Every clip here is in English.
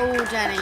Oh, Danny.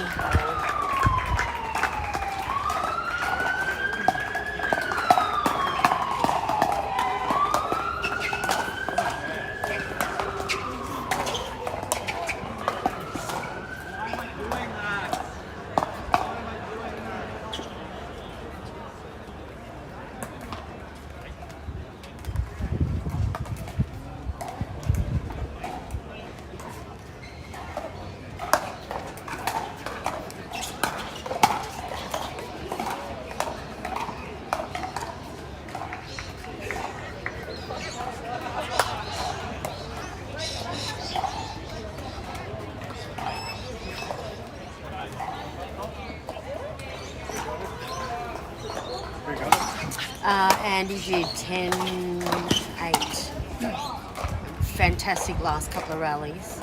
Andy did 10-8. Fantastic last couple of rallies.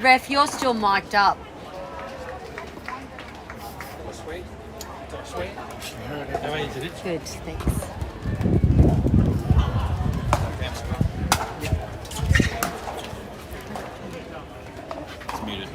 Ref, you're still mic'd up. Sweet. Sweet. How are you today? Good, thanks. It's muted.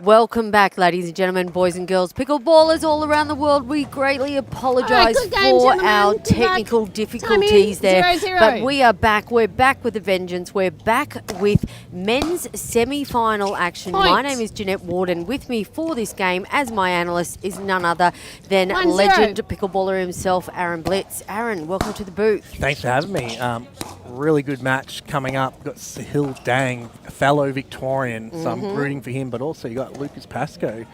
Welcome back, ladies and gentlemen, boys and girls, pickleballers all around the world. We greatly apologise good game, for gentlemen. our Good technical luck. difficulties there. 0-0. But we are back. We're back with a vengeance. We're back with men's semi-final action. Point. My name is Jeanette Warden. With me for this game as my analyst is none other than 1-0. legend pickleballer himself, Aaron Blitz. Aaron, welcome to the booth. Thanks for having me. Really good match coming up. We've got Sahil Dang, a fellow Victorian, so I'm rooting for him. But also you got Lucas Pascoe,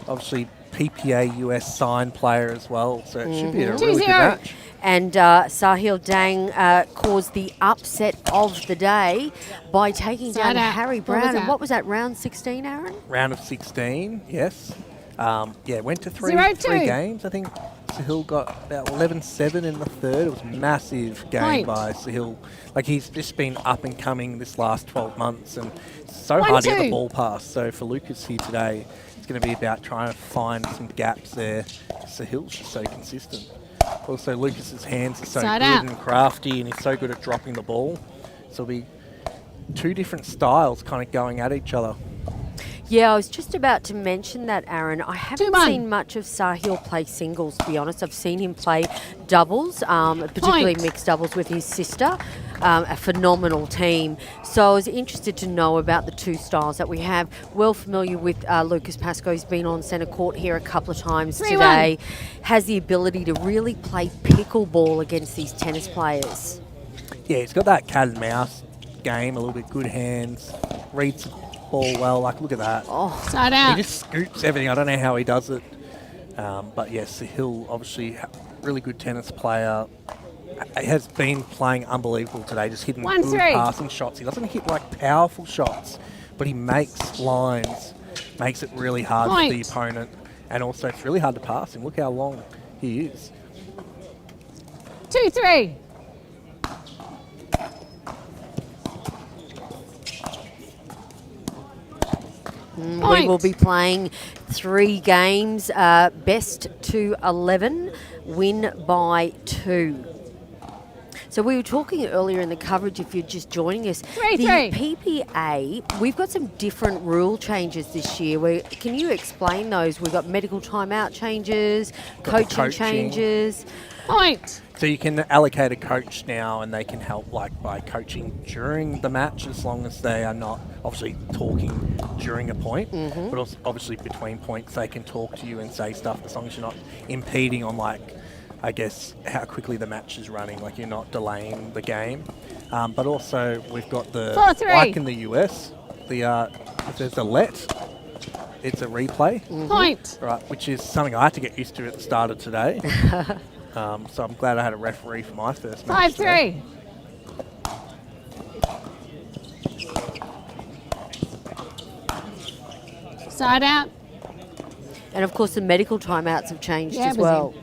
obviously PPA US signed player as well. So it should be a really good match. And Sahil Dang caused the upset of the day by taking down Harry Brown. And what was that, round 16, Aaron? Round of 16, yes. Went to three 0-2. games. I think Sahil got about 11-7 in the third. It was a massive game by Sahil. Like, he's just been up and coming this last 12 months, and it's so hard to get the ball past. So for Lucas here today, it's going to be about trying to find some gaps there. Sahil's just so consistent. Also, Lucas's hands are so good and crafty, and he's so good at dropping the ball. So it'll be two different styles kind of going at each other. Yeah, I was just about to mention that, Aaron. I haven't seen much of Sahil play singles, to be honest. I've seen him play doubles, particularly mixed doubles with his sister, a phenomenal team. So I was interested to know about the two styles that we have. Well familiar with Lucas Pascoe. He's been on centre court here a couple of times today. Has the ability to really play pickleball against these tennis players. Yeah, he's got that cat and mouse game, a little bit good hands, reads the ball well. Like, look at that. Oh, side out. He just scoops everything. I don't know how he does it. But yes, Sahil, obviously, really good tennis player. He has been playing unbelievable today, just hitting good passing shots. He doesn't hit like powerful shots, but he makes lines, makes it really hard for the opponent. And also, it's really hard to pass him. Look how long he is. 2-3. We will be playing 3 games, best to 11, win by 2. So we were talking earlier in the coverage, if you're just joining us, the PPA, we've got some different rule changes this year. Can you explain those? We've got medical timeout changes, coaching changes. So you can allocate a coach now, and they can help like by coaching during the match, as long as they are not obviously talking during a point, but also obviously between points they can talk to you and say stuff, as long as you're not impeding on, like, I guess, how quickly the match is running, like you're not delaying the game. But also we've got the, like in the US, if there's a it's a replay. Right, which is something I had to get used to at the start of today. So I'm glad I had a referee for my first match. 5-3. Side out. And of course the medical timeouts have changed as well.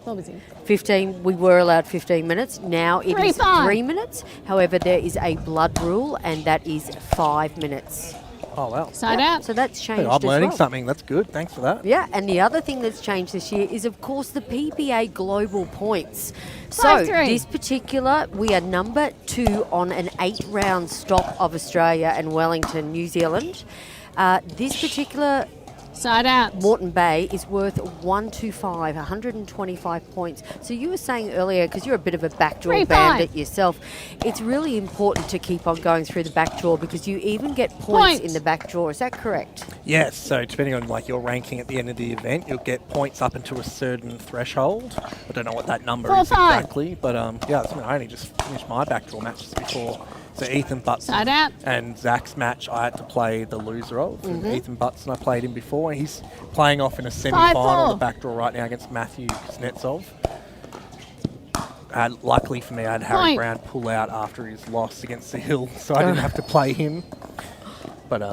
What was he? 15, we were allowed 15 minutes. Now it is 3 minutes. However, there is a blood rule, and that is 5 minutes. Oh, wow. Side out. So that's changed I'm learning as well. something. That's good. Thanks for that. Yeah, and the other thing that's changed this year is, of course, the PPA global points. So 5-3. this particular, we are number 2 on an 8-round stock of Australia and Wellington, New Zealand. This particular side out Moreton Bay is worth 125 points. So you were saying earlier, because you're a bit of a backdoor bandit yourself, it's really important to keep on going through the backdoor, because you even get points in the backdoor. Is that correct? Yes. So depending on like your ranking at the end of the event, you'll get points up into a certain threshold. I don't know what that number is exactly, but yeah, I only just finished my backdoor matches before. So Ethan Butson and Zach's match, I had to play the loser of. And Ethan Butson, I played him before, and he's playing off in a semi-final, the backdoor right now against Matthew Kuznetsov. Luckily for me, I had Harry Brown pull out after his loss against the Hill, so I didn't have to play him. But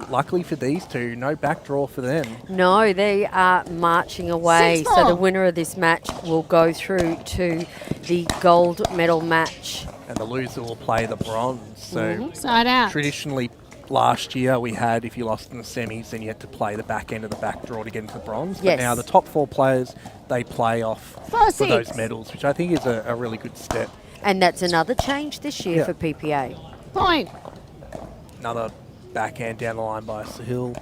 luckily for these two, no backdraw for them. No, they are marching away. So the winner of this match will go through to the gold medal match. And the loser will play the bronze. So side out. Traditionally, last year we had, if you lost in the semis, then you had to play the back end of the back draw to get into the bronze. But now the top 4 players, they play off for those medals, which I think is a really good step. And that's another change this year for PPA. Another backhand down the line by Sahil.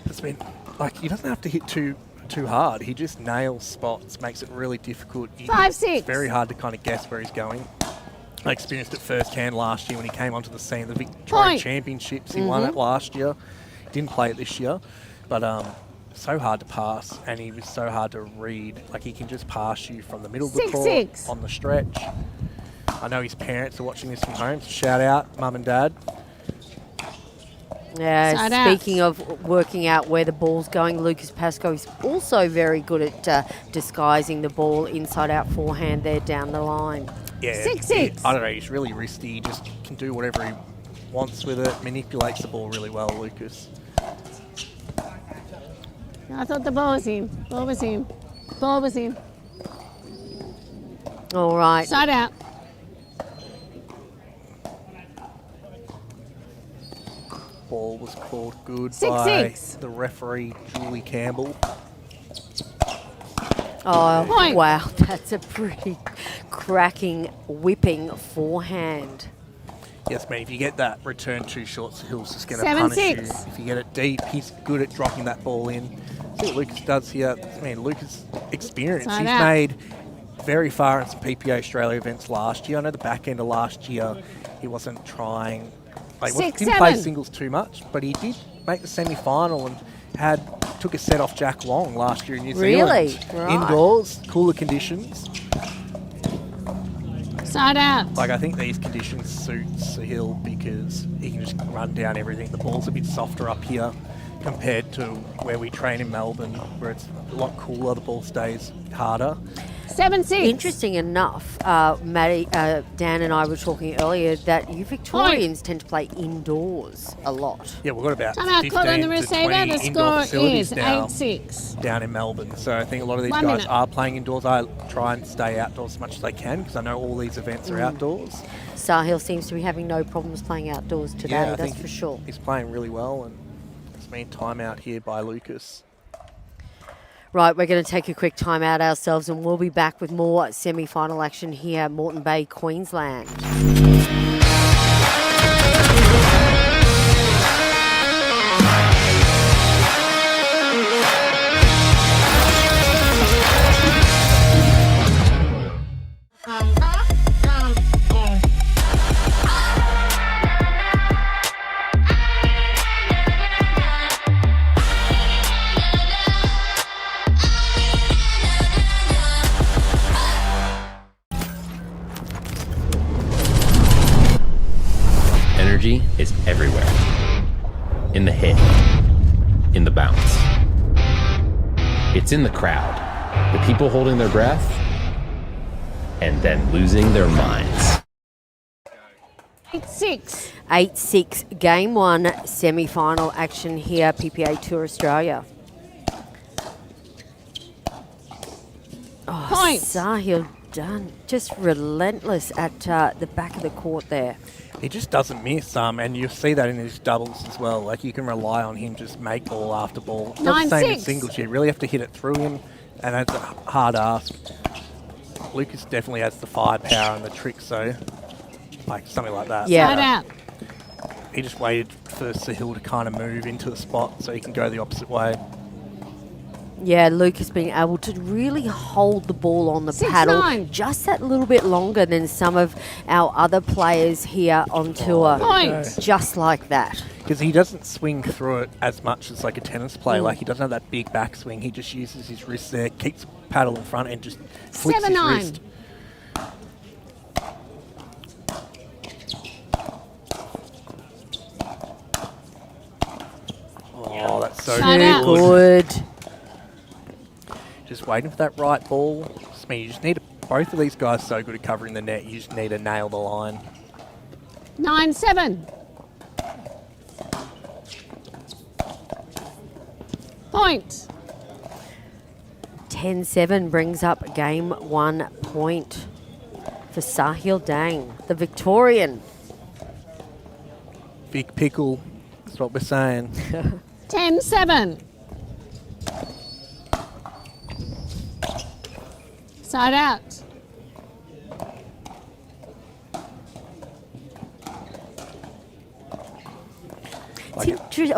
It's been like he doesn't have to hit too hard. He just nails spots, makes it really difficult. 5-6. It's very hard to kind of guess where he's going. I experienced it firsthand last year when he came onto the scene. The Victorian Championships, he won it last year. Didn't play it this year, but so hard to pass, and he was so hard to read. Like he can just pass you from the middle of the court on the stretch. I know his parents are watching this from home, so shout out, Mum and Dad. Yeah, speaking of working out where the ball's going, Lucas Pascoe is also very good at disguising the ball inside-out forehand there down the line. Yeah, 6-6. I don't know, he's really wristy. He just can do whatever he wants with it, manipulates the ball really well, Lucas. I thought the ball was in. Ball was in. Ball was in. All right. Side out. Ball was called good 6-6. by the referee, Julie Campbell. Oh, Point. wow. That's a pretty cracking, whipping forehand. Yes, mate, if you get that return too short, Sahil's just going to 7-6. punish you. If you get it deep, he's good at dropping that ball in. See what Lucas does here. I mean, Lucas' experience. Side He's out. made very far in some PPA Australia events last year. I know the back end of last year, he wasn't trying. Like, he didn't play 6-7. singles too much, but he did make the semi-final and took a set off Jack Long last year in New Really? Zealand. Right. Indoors, cooler conditions. Side out. Like, I think these conditions suit Sahil because he can just run down everything. The ball's a bit softer up here compared to where we train in Melbourne, where it's a lot cooler, the ball stays harder. 7-6. Interesting enough, Maddie, Dan and I were talking earlier that you Victorians tend to play indoors a lot. Yeah, we've got about Time out, 15 caught on the to receiver. 20 The indoor score facilities is now 8-6. down in Melbourne. So I think a lot of these 1 guys minute. are playing indoors. I try and stay outdoors as much as I can because I know all these events are outdoors. Sahil seems to be having no problems playing outdoors today, I that's think for sure. He's playing really well, and it's been time out here by Lucas. Right, we're going to take a quick time out ourselves and we'll be back with more semi-final action here at Moreton Bay, Queensland. Energy is everywhere. In the hit, in the bounce. It's in the crowd, the people holding their breath, and then losing their minds. 8-6. 8-6, Game 1 semi-final action here, PPA Tour Australia. Oh, Point. Sahil done, just relentless at the back of the court there. He just doesn't miss, and you see that in his doubles as well. Like, you can rely on him just make ball after ball. Not the same in 9-6. singles. You really have to hit it through him, and that's a hard ask. Lucas definitely has the firepower and the tricks, so like something like that. Yeah. Side out. He just waited for Sahil to kind of move into the spot so he can go the opposite way. Yeah, Lucas being able to really hold the ball on the 6-9. paddle just that little bit longer than some of our other players here on tour. Point. Just like that. Because he doesn't swing through it as much as like a tennis player. Like, he doesn't have that big backswing. He just uses his wrist there, keeps the paddle in front and just flicks 7-9. his wrist. Oh, that's so Side out. good. Good. Just waiting for that right ball. Just mean you just need both of these guys so good at covering the net. You just need to nail the line. 9-7. Point. 10-7 brings up Game 1 point for Sahil Dang, the Victorian. Big pickle. That's what we're saying. 10-7. Side out.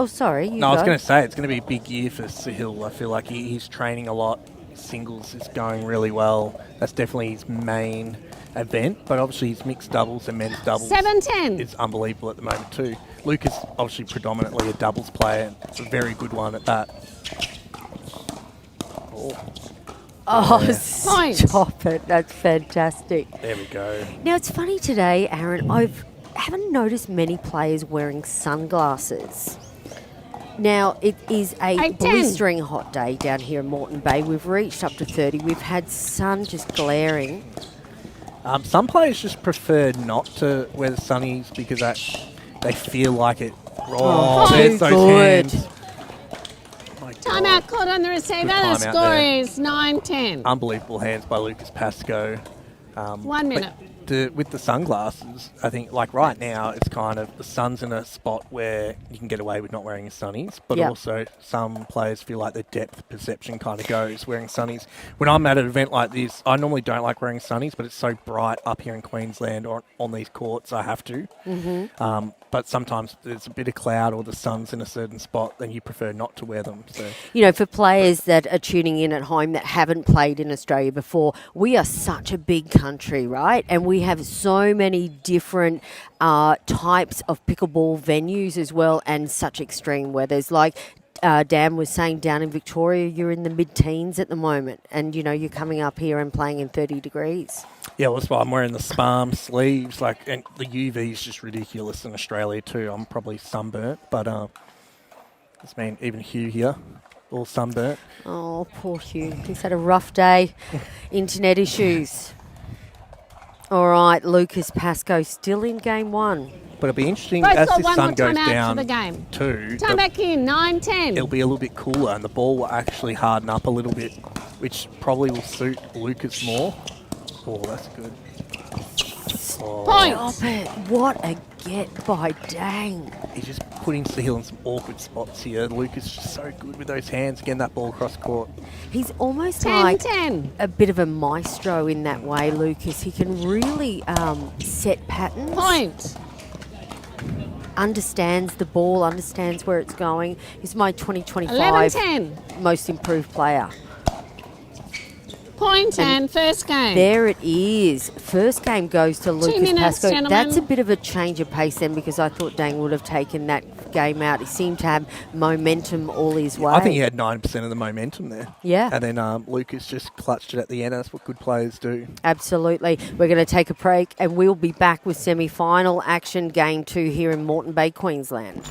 Sorry. No, I was going to say, it's going to be a big year for Sahil. I feel like he's training a lot. Singles is going really well. That's definitely his main event, but obviously his mixed doubles and men's doubles 7-10. is unbelievable at the moment too. Luke is obviously predominantly a doubles player, and it's a very good one at that. Oh, Point. stop it. That's fantastic. There we go. Now, it's funny today, Aaron, haven't noticed many players wearing sunglasses. Now, it is a 8-10. blistering hot day down here in Moreton Bay. We've reached up to 30. We've had sun just glaring. Some players just prefer not to wear the sunnies because they feel like it. Oh, too there's those good. hands. My God. Timeout called on the receiver. The timeout score there. is 9-10. Unbelievable hands by Lucas Pascoe. 1 minute. With the sunglasses, I think like right now it's kind of the sun's in a spot where you can get away with not wearing your sunnies, but Yep. also some players feel like their depth perception kind of goes wearing sunnies. When I'm at an event like this, I normally don't like wearing sunnies, but it's so bright up here in Queensland or on these courts, I have to. Mm-hmm. But sometimes there's a bit of cloud or the sun's in a certain spot, then you prefer not to wear them. So For players that are tuning in at home that haven't played in Australia before, we are such a big country, right? And we have so many different types of pickleball venues as well, and such extreme weathers. Like Dan was saying, down in Victoria, you're in the mid-teens at the moment, and you're coming up here and playing in 30 degrees. yeah, well, that's why I'm wearing the Spalm sleeves. And the UV is just ridiculous in Australia too. I'm probably sunburnt, but even Hugh here, all sunburnt. Oh, poor Hugh. He's had a rough day. Internet issues. All right, Lucas Pascoe still in game one. But it'll be interesting Both as got this one sun more goes timeout down for the game. too. Time back in, 9-10. It'll be a little bit cooler, and the ball will actually harden up a little bit, which probably will suit Lucas more. Oh, that's good. Oh, Point. Stop it. What a get by Dang. he's just putting Sahil in some awkward spots here. Lucas is just so good with those hands, getting that ball across court. He's almost like 10-10. a bit of a maestro in that way, Lucas. He can really set patterns. Point. Understands the ball, understands where it's going. He's my 2025 11-10. most improved player. Point and first game. There it is. First game goes to Lucas minutes, Pascoe. gentlemen. That's a bit of a change of pace then, because I thought Dang would have taken that game out. He seemed to have momentum all his way. I think he had 9% of the momentum there. Yeah. And then Lucas just clutched it at the end. That's what good players do. Absolutely. We're going to take a break and we'll be back with semi-final action, game 2 here in Moreton Bay, Queensland.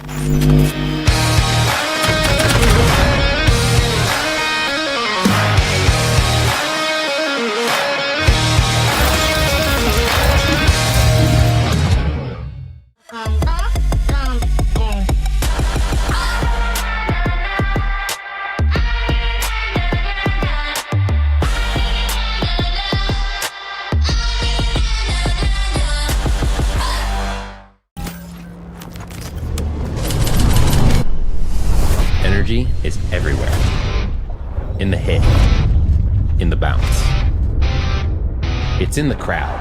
Energy is everywhere. In the hit, in the bounce. It's in the crowd,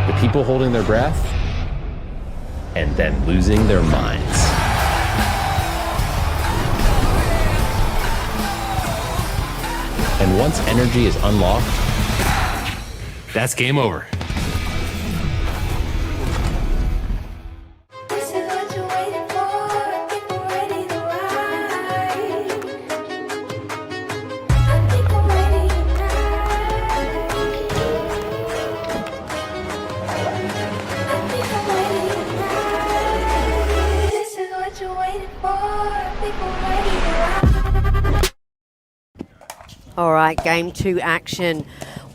the people holding their breath, and then losing their minds. And once energy is unlocked, that's game over. This is what you're waiting for. I think I'm ready to ride. I think I'm ready tonight. I think I'm ready tonight. This is what you're waiting for. I think I'm ready to ride. All right, game 2 action.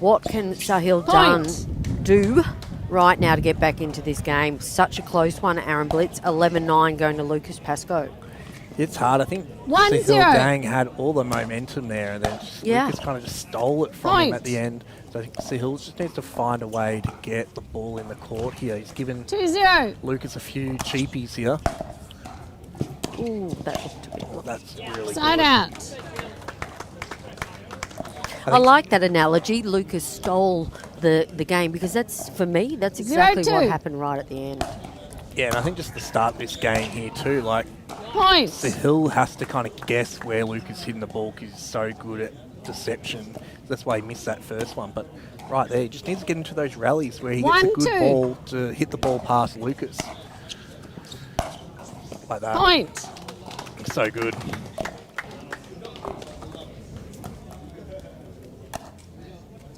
What can Sahil Point. do right now to get back into this game? Such a close one, Aaron Blitz. 11-9 going to Lucas Pascoe. It's hard. I think 1-0. Sahil Dang had all the momentum there, and then Yeah. Lucas kind of just stole it from him Point. at the end. So I think Sahil just needs to find a way to get the ball in the court here. He's given 2-0. Lucas a few cheapies here. Ooh, that looked a bit... Oh, that's really Side good. out. I like that analogy. Lucas stole the game, because that's, for me, that's exactly what 0-2. happened right at the end. Yeah, and I think just the start of this game here too, like Point. Sahil has to kind of guess where Luke is hitting the ball because he's so good at deception. That's why he missed that first one. But right there, he just needs to get into those rallies where he gets a good 1-2. ball to hit the ball past Lucas. Like that. Point. So good.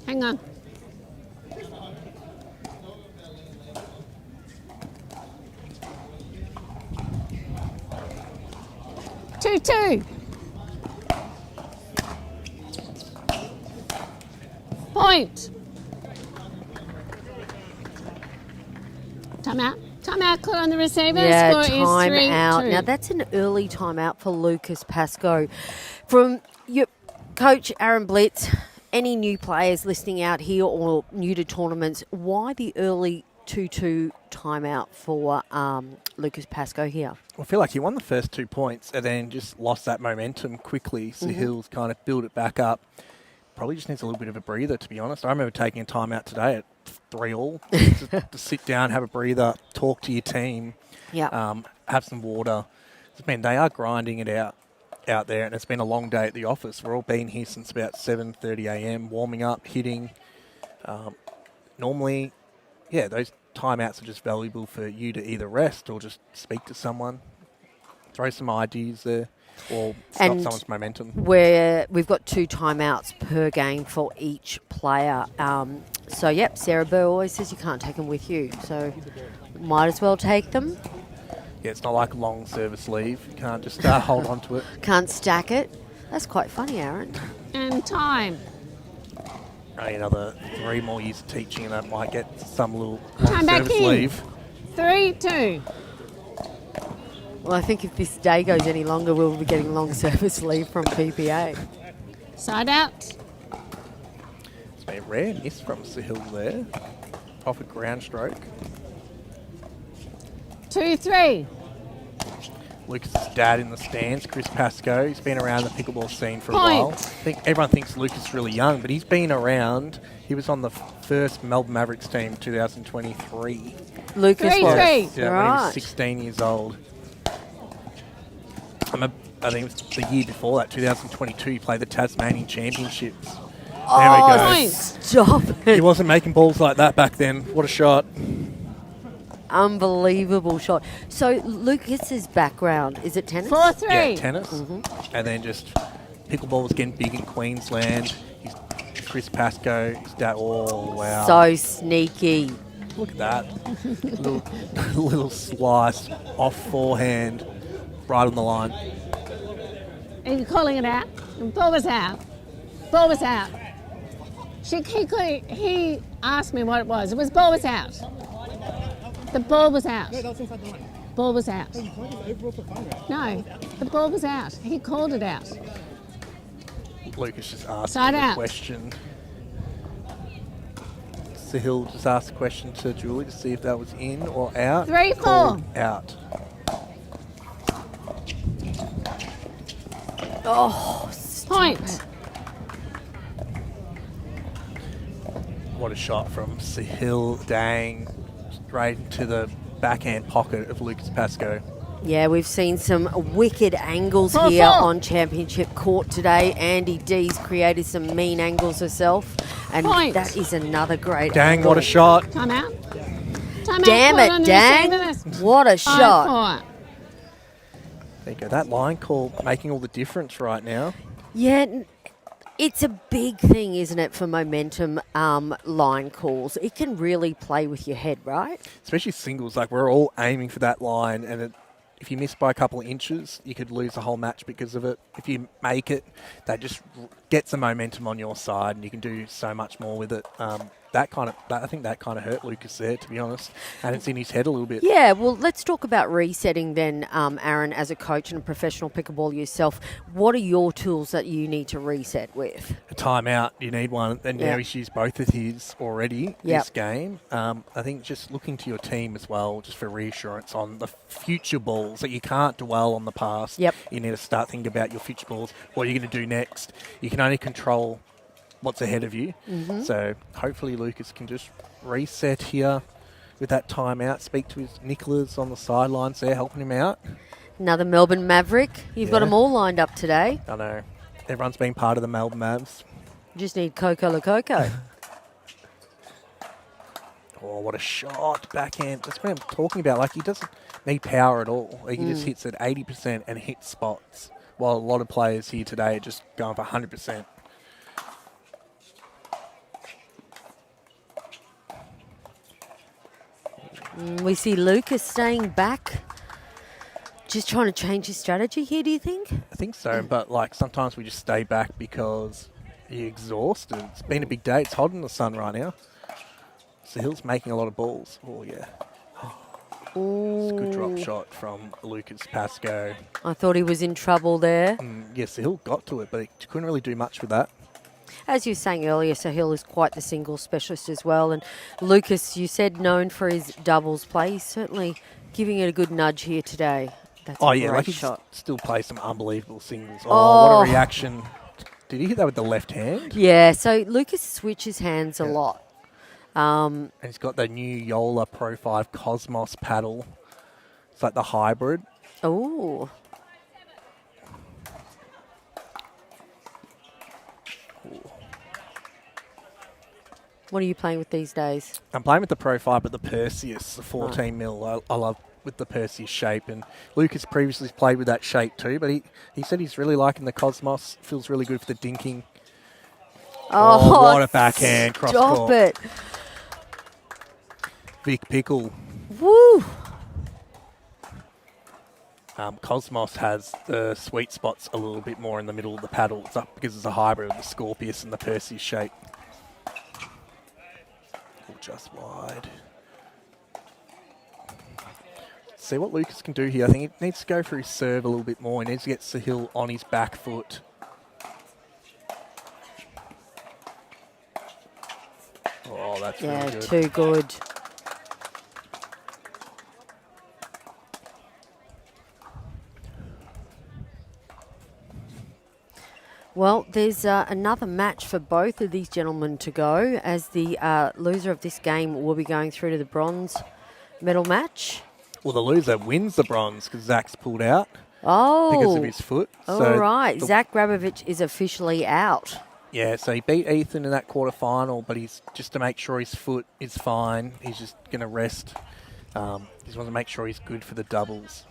Hang on. Two. Point. Time out. Time out. Caught on the receiver. Yeah, Score time is 3-2. out. Now that's an early timeout for Lucas Pascoe. From your coach Aaron Blitz, any new players listening out here or new to tournaments, why the early 2-2 timeout for Lucas Pascoe here? I feel like he won the first 2 points and then just lost that momentum quickly. Sahil's kind of built it back up. Probably just needs a little bit of a breather, to be honest. I remember taking a timeout today at 3-all to sit down, have a breather, talk to your team, have some water. They are grinding it out there, and it's been a long day at the office. We're all been here since about 7:30 a.m, warming up, hitting. Normally, those timeouts are just valuable for you to either rest or just speak to someone, throw some ideas there, or stop someone's momentum. We've got 2 timeouts per game for each player. Sarah Burr always says you can't take them with you, so might as well take them. Yeah, it's not like long service leave. You can't just hold on to it. Can't stack it. That's quite funny, Aaron. And time. Only another 3 more years of teaching and I might get some little Time long back service in. leave. 3-2. Well, I think if this day goes any longer, we'll be getting long service leave from PPA. Side out. It's been a rare miss from Sahil there. Off a ground stroke. 2-3. Lucas's dad in the stands, Chris Pascoe. He's been around the pickleball scene for a Point. while. I think everyone thinks Lucas is really young, but he's been around. He was on the first Melbourne Mavericks team 2023. Lucas 3-3. was. Yeah, when he Right. was 16 years old. I think it was the year before that, 2022, he played the Tasmanian Championships. There we go. Point. Stop He it. wasn't making balls like that back then. What a shot. Unbelievable shot. So Lucas's background, is it tennis? 4-3. Yeah, tennis. And then just pickleball was getting big in Queensland. He's Chris Pascoe, his dad. Oh, wow. So sneaky. Look at that. little slice off forehand, right on the line. Are you calling it out? Ball was out. Ball was out. He asked me what it was. It was ball was out. The ball was out. No, that was inside the line. Ball was out. You called it overall for fun, right? No, the ball was out. He called it out. Lucas just asked Side a out. question. Sahil just asked a question to Julie to see if that was in or out. 3-4. Called out. Oh, Point. What a shot from Sahil. Dang. Straight into the backhand pocket of Lucas Pascoe. yeah, we've seen some wicked angles 4-4. here on Championship Court today. Andy D's created some mean angles herself, and Point. that is another great Dang, angle. what a shot. Time out. Time Damn out. Caught on it, the Dang. receiver. What a shot. 5-4. There you go. That line call making all the difference right now. Yeah, it's a big thing, isn't it, for momentum line calls. It can really play with your head, right? Especially singles. Like, we're all aiming for that line, and if you miss by a couple of inches, you could lose the whole match because of it. If you make it, that just gets the momentum on your side, and you can do so much more with it. I think that kind of hurt Lucas there, to be honest, and it's in his head a little bit. Yeah, well, let's talk about resetting then, Aaron, as a coach and a professional pickleball yourself. What are your tools that you need to reset with? A timeout, you need one, and Yeah. now he's used both of his already Yep. this game. I think just looking to your team as well, just for reassurance on the future balls, that you can't dwell on the past. Yep. You need to start thinking about your future balls. What are you going to do next? You can only control what's ahead of you. So hopefully Lucas can just reset here with that timeout, speak to his Nicholas on the sidelines there, helping him out. Another Melbourne Maverick. You've got Yeah. them all lined up today. I know. Everyone's been part of the Melbourne Mavs. You just need Coco Lococo. Oh, what a shot. Backhand. That's what I'm talking about. Like, he doesn't need power at all. Like, he just hits at 80% and hits spots. While a lot of players here today are just going for 100%. We see Lucas staying back. Just trying to change his strategy here, do you think? I think so, but like sometimes we just stay back because you're exhausted. It's been a big day. It's hot in the sun right now. Sahil's making a lot of balls. Oh, yeah. It's a good drop shot from Lucas Pascoe. I thought he was in trouble there. Yeah, Sahil got to it, but he couldn't really do much with that. As you were saying earlier, Sahil is quite the singles specialist as well. And Lucas, you said known for his doubles play. He's certainly giving it a good nudge here today. That's a great like he shot. still plays some unbelievable singles. What Oh. a reaction. Did he hit that with the left hand? Yeah, so Lucas switches hands a lot. And he's got the new JOOLA Pro 5 Cosmos paddle. It's like the hybrid. Oh. What are you playing with these days? I'm playing with the Pro 5, but the Perseus, the 14 mil. I love with the Perseus shape. And Lucas previously played with that shape too, but he said he's really liking the Cosmos. Feels really good for the dinking. Oh, what a backhand cross Stop court. it. Vic Pickle. Woo. Cosmos has the sweet spots a little bit more in the middle of the paddle. It's up because it's a hybrid of the Scorpius and the Perseus shape. Just wide. See what Lucas can do here. I think he needs to go for his serve a little bit more. He needs to get Sahil on his back foot. Oh, that's really good. Too good. Well, there's another match for both of these gentlemen to go, as the loser of this game will be going through to the bronze medal match. Well, the loser wins the bronze because Zach's pulled out Oh. because of his foot. All right. Zach Grabovich is officially out. Yeah, so he beat Ethan in that quarterfinal, but he's just to make sure his foot is fine. He's just going to rest. He just wants to make sure he's good for the doubles.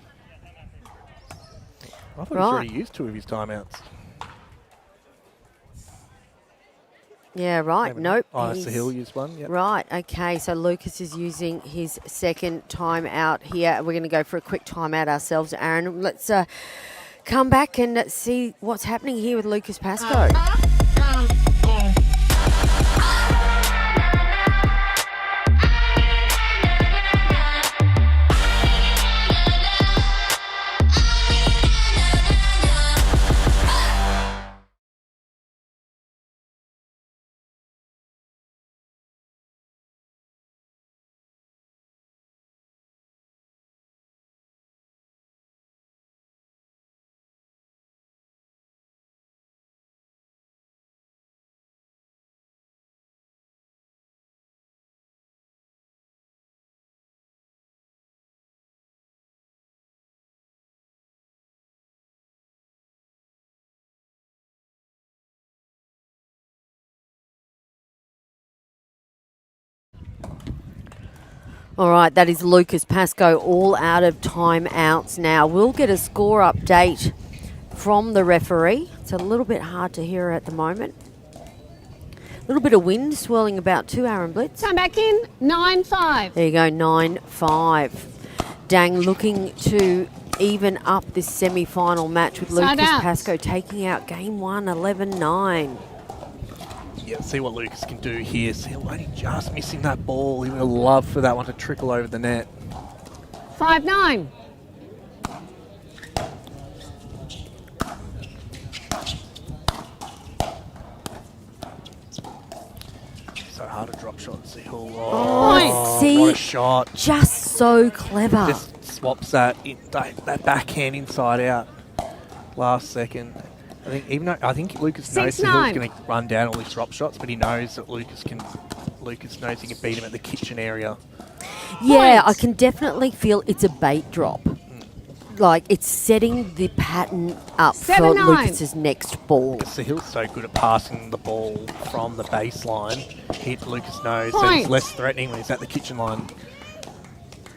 I thought he's already used 2 of his timeouts. Yeah, right. Nope. Sahil used one. Yep. Right. Okay. So Lucas is using his second timeout here. We're going to go for a quick timeout ourselves, Aaron. Let's come back and see what's happening here with Lucas Pascoe. All right, that is Lucas Pascoe, all out of timeouts now. We'll get a score update from the referee. It's a little bit hard to hear at the moment. A little bit of wind swirling about too, Aaron Blitz. Come back in, 9-5. There you go, 9-5. Dang looking to even up this semi-final match with Side Lucas outs. Pascoe taking out game 1, 11-9. Yeah, see what Lucas can do here. Sahil only just missing that ball. He would have loved for that one to trickle over the net. 5-9. So hard to drop shot, Sahil. Oh, see? What a shot. Just so clever. Just swaps that backhand inside out last second. I think Lucas knows 6-9. Sahil's going to run down all these drop shots, but he knows that Lucas knows he can beat him at the kitchen area. Yeah, Points. I can definitely feel it's a bait drop. like it's setting the pattern up for 7-9. Lucas's next ball. Sahil's so good at passing the ball from the baseline. Lucas knows that Point. he's less threatening when he's at the kitchen line.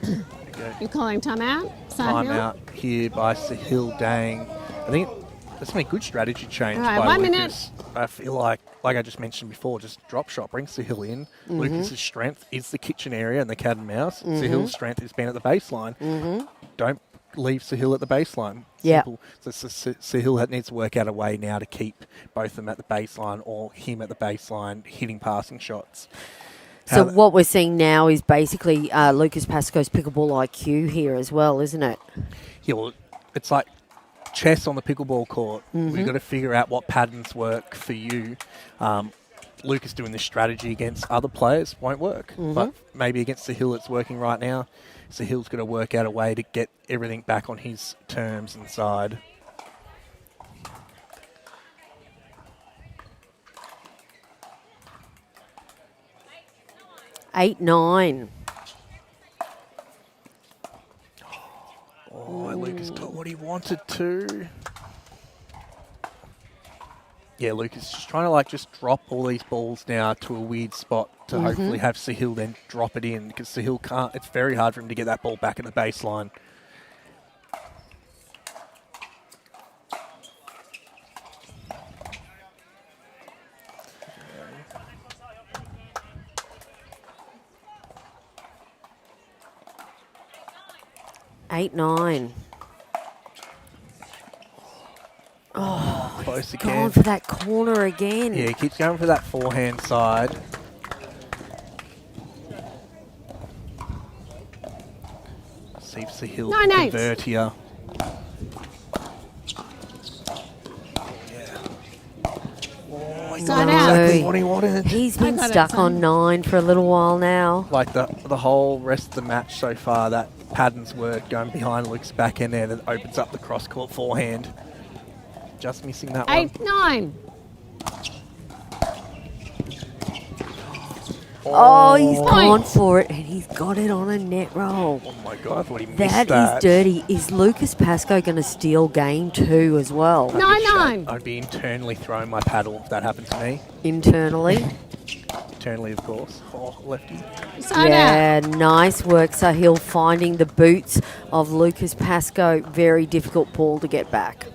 There we go. You're calling timeout? Time Sahil? out here by Sahil Dang. I think that's been a good strategy change All right, by 1 minute. Lucas. I feel like I just mentioned before, just drop shot, bring Sahil in. Lucas's strength is the kitchen area and the cat and mouse. Sahil's strength has been at the baseline. Don't leave Sahil at the baseline. Yeah. Simple. So Sahil needs to work out a way now to keep both of them at the baseline or him at the baseline hitting passing shots. So what we're seeing now is basically Lucas Pascoe's pickleball IQ here as well, isn't it? Yeah, well, it's like chess on the pickleball court. We've got to figure out what patterns work for you. Lucas doing this strategy against other players won't work, but maybe against Sahil it's working right now. Sahil's got to work out a way to get everything back on his terms inside. Eight, 9. Oh, Lucas got what he wanted to. Yeah, Lucas just trying to just drop all these balls now to a weird spot to hopefully have Sahil then drop it in, because Sahil can't. It's very hard for him to get that ball back at the baseline. Eight, 9. Close Going again. for that corner again. Yeah, he keeps going for that forehand side. See if Sahil Nine, can eight. convert here. Side No. out. Exactly what he wanted. He's been got it, stuck son. on 9 for a little while now. Like the whole rest of the match so far, that pattern's work going behind Luke's backhand there that opens up the cross-court forehand. Just missing that one. 8, 9. Oh, he's gone for it, and he's got it on a net roll. Oh my God, I thought he missed That that. is dirty. Is Lucas Pascoe going to steal game 2 as well? 9, 9. I'd be internally throwing my paddle if that happened to me. Internally. Internally, of course. Oh, lefty. Side out. Yeah, nice work, Sahil, finding the boots of Lucas Pascoe. Very difficult ball to get back.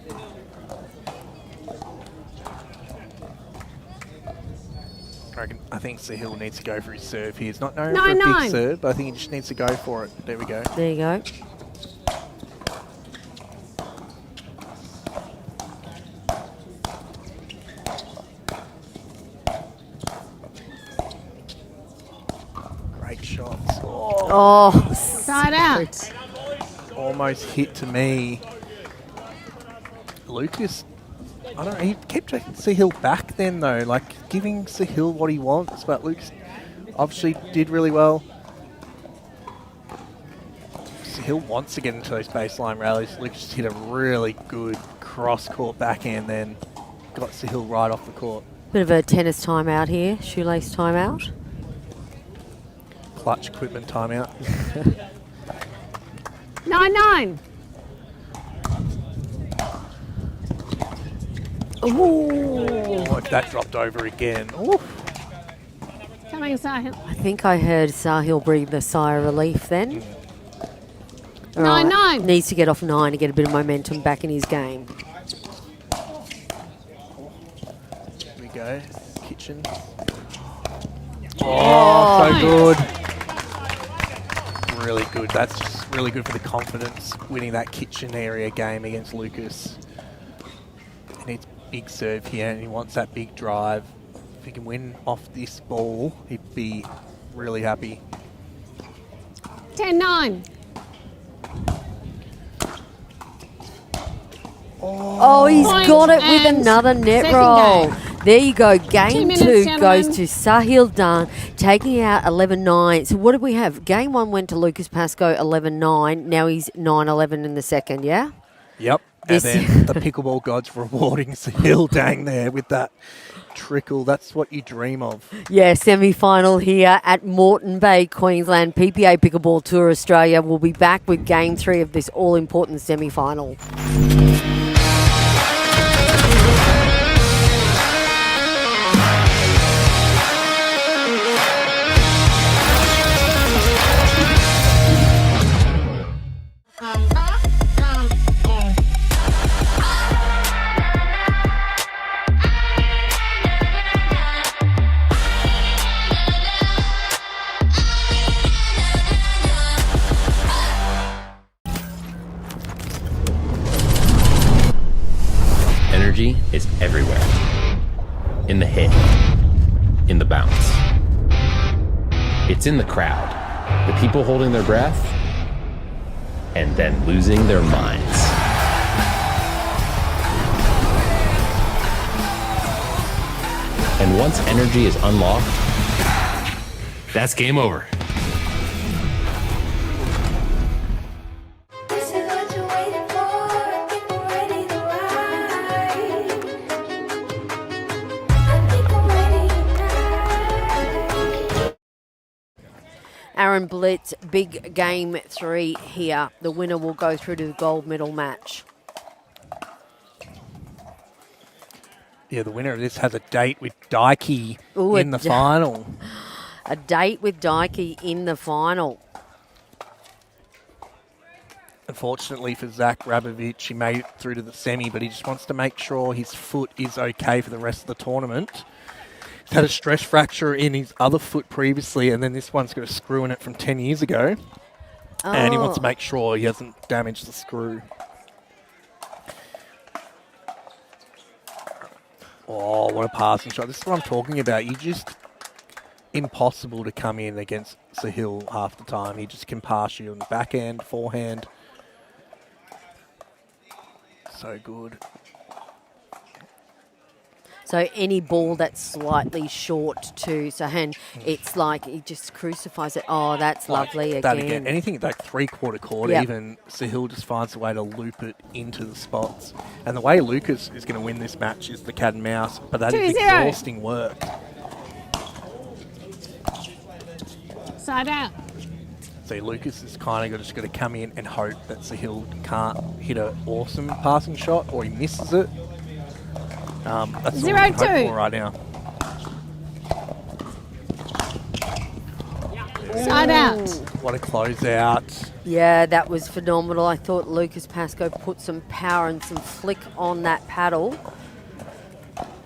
I think Sahil needs to go for his serve here. He's not known for 9, a big 9. serve, but I think he just needs to go for it. There we go. There you go. Great shots. Oh, Oh, Side out. almost hit to me. Lucas, I don't know, he kept Sahil back then though, like giving Sahil what he wants, but Lucas obviously did really well. Sahil wants to get into those baseline rallies. Lucas just hit a really good cross-court backhand then. Got Sahil right off the court. bit of a tennis timeout here. Shoelace timeout. Clutch equipment timeout. 9, 9. Oh, if that dropped over again. Ooh. Coming, Sahil. I think I heard Sahil breathe a sigh of relief then. All 9, 9. Needs to get off 9 to get a bit of momentum back in his game. Here we go. Kitchen. Oh, so good. Really good. That's just really good for the confidence, winning that kitchen area game against Lucas. He needs big serve here and he wants that big drive. If he can win off this ball, he'd be really happy. 10, 9. Oh, he's Point got it with and another net second roll. game. There you go. 2 Game minutes, 2 gentlemen. goes to Sahil Dunn, taking out 11-9. So what did we have? Game 1 went to Lucas Pascoe, 11-9. Now he's 9-11 in the second, yeah? Yep. And then the pickleball gods rewarding Sahil Dang there with that trickle. That's what you dream of. Yeah, semi-final here at Moreton Bay, Queensland. PPA Pickleball Tour Australia will be back with Game 3 of this all-important semi-final. Energy is everywhere. In the hit, in the bounce. It's in the crowd, the people holding their breath, and then losing their minds. And once energy is unlocked, that's game over. This is what you're waiting for. I think I'm ready to ride. I think I'm ready tonight. Aaron Blitz, big Game 3 here. The winner will go through to the gold medal match. Yeah, the winner of this has a date with Dikey Ooh, in the final. A date with Dikey in the final. Unfortunately for Zach Rabovich, he made it through to the semi, but he just wants to make sure his foot is okay for the rest of the tournament. He's had a stress fracture in his other foot previously, and then this one's got a screw in it from 10 years ago. And he wants to make sure he hasn't damaged the screw. Oh, what a passing shot. This is what I'm talking about. You just... impossible to come in against Sahil half the time. He just can pass you on the backhand, forehand. So good. So any ball that's slightly short to Sahan, it's like he just crucifies it. Oh, that's lovely That again. anything like three-quarter court, Yep. even Sahil just finds a way to loop it into the spots. And the way Lucas is going to win this match is the cat and mouse, but that is 2-0. exhausting work. Side out. So Lucas is kind of just got to come in and hope that Sahil can't hit an awesome passing shot or he misses it. That's all we can hope 0-2. for right now. Side out. What a closeout. Yeah, that was phenomenal. I thought Lucas Pascoe put some power and some flick on that paddle.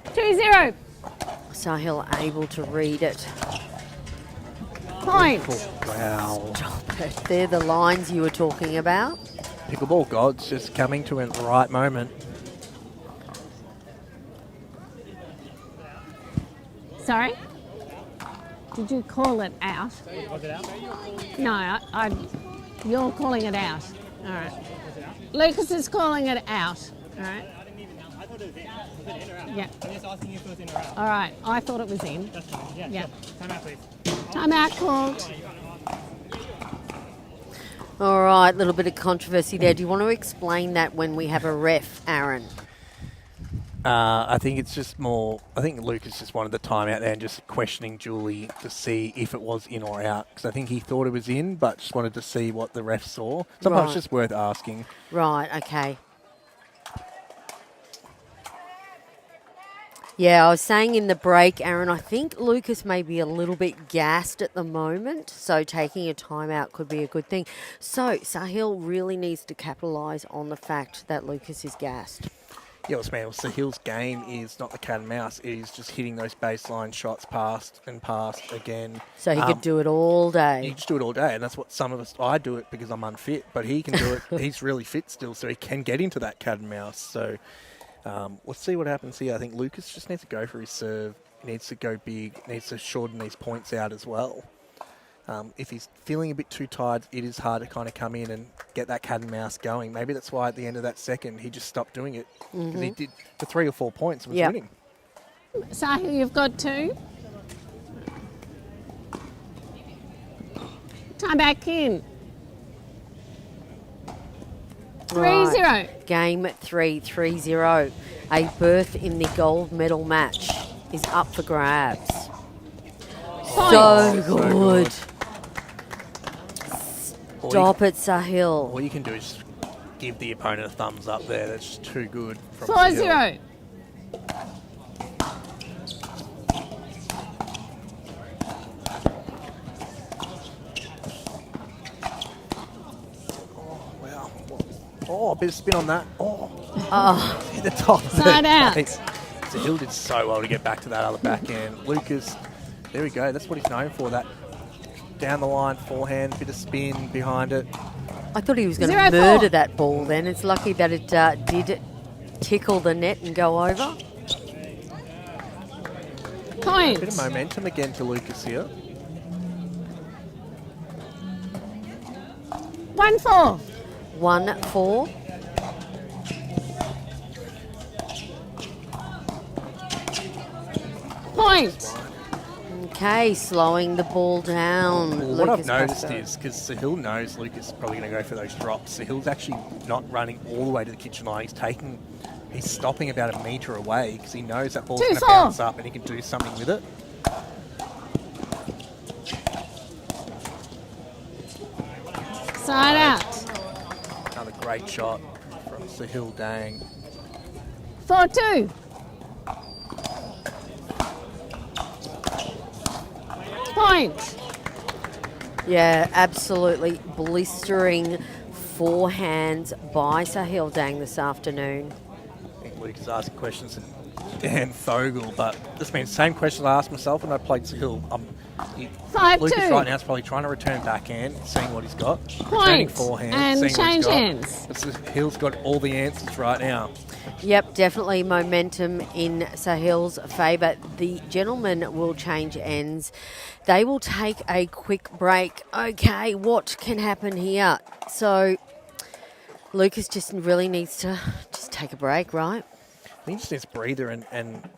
2-0. Sahil able to read it. Point. Wow. They're the lines you were talking about. Pickleball gods just coming to at the right moment. Sorry? Did you call it out? Was it out? No, you're calling it out. All right. Lucas is calling it out. All right. I didn't even know. I thought it was in. Was it in or out? Yeah. I'm just asking if it was in or out. All right. I thought it was in. That's fine. Yeah. Yeah. Sure. Time out, please. Time out called. All right, little bit of controversy there. Do you want to explain that when we have a ref, Aaron? I think it's just more... I think Lucas just wanted the time out there and just questioning Julie to see if it was in or out. Because I think he thought it was in, but just wanted to see what the ref saw. Sometimes it's just worth asking. Right, okay. Yeah, I was saying in the break, Aaron, I think Lucas may be a little bit gassed at the moment, so taking a timeout could be a good thing. So Sahil really needs to capitalise on the fact that Lucas is gassed. Yeah, well, Sahil's game is not the cat and mouse. It is just hitting those baseline shots past and past again. So he could do it all You day. just do it all day, and that's what some of us... I do it because I'm unfit, but he can do it. He's really fit still, so he can get into that cat and mouse. So... let's see what happens here. I think Lucas just needs to go for his serve. He needs to go big. Needs to shorten these points out as well. If he's feeling a bit too tired, it is hard to kind of come in and get that cat and mouse going. Maybe that's why at the end of that second he just stopped doing it. Because he did for 3 or 4 points and was winning. Sahil, you've got 2. Time back in. 3-0. Game 3, 3-0. A berth in the gold medal match is up for grabs. So good. Stop it, Sahil. All you can do is give the opponent a thumbs up there. That's just too good. From Sahil. 4-0. Wow. Oh, a bit of spin on that. Oh, Hit the top of Side it. out. Sahil did so well to get back to that other backhand. Lucas, there we go. That's what he's known for. That down the line forehand, bit of spin behind it. I thought he was going to 0-4. murder that ball then. It's lucky that it did tickle the net and go over. Bit Point. of momentum again to Lucas here. 1-4. 1-4. Point. Okay, slowing the ball down. What I've Lucas noticed Pascoe. is, because Sahil knows Lucas is probably going to go for those drops, Sahil's actually not running all the way to the kitchen line. He's stopping about a metre away because he knows that ball's going to 2-4. bounce up and he can do something with it. Side out. Another great shot from Sahil Dang. 4-2. Point. Yeah, absolutely blistering forehands by Sahil Dang this afternoon. I think Lucas asking questions to Dan Fogel, but this means same questions I asked myself when I played Sahil. 5-2. Lucas right now is probably trying to return backhand, seeing what he's got. Returning Point. forehand, And seeing change what he's hands. got. Sahil's got all the answers right now. Yep, definitely momentum in Sahil's favour. The gentlemen will change ends. They will take a quick break. Okay, what can happen here? So Lucas just really needs to just take a break, right? He just needs a breather and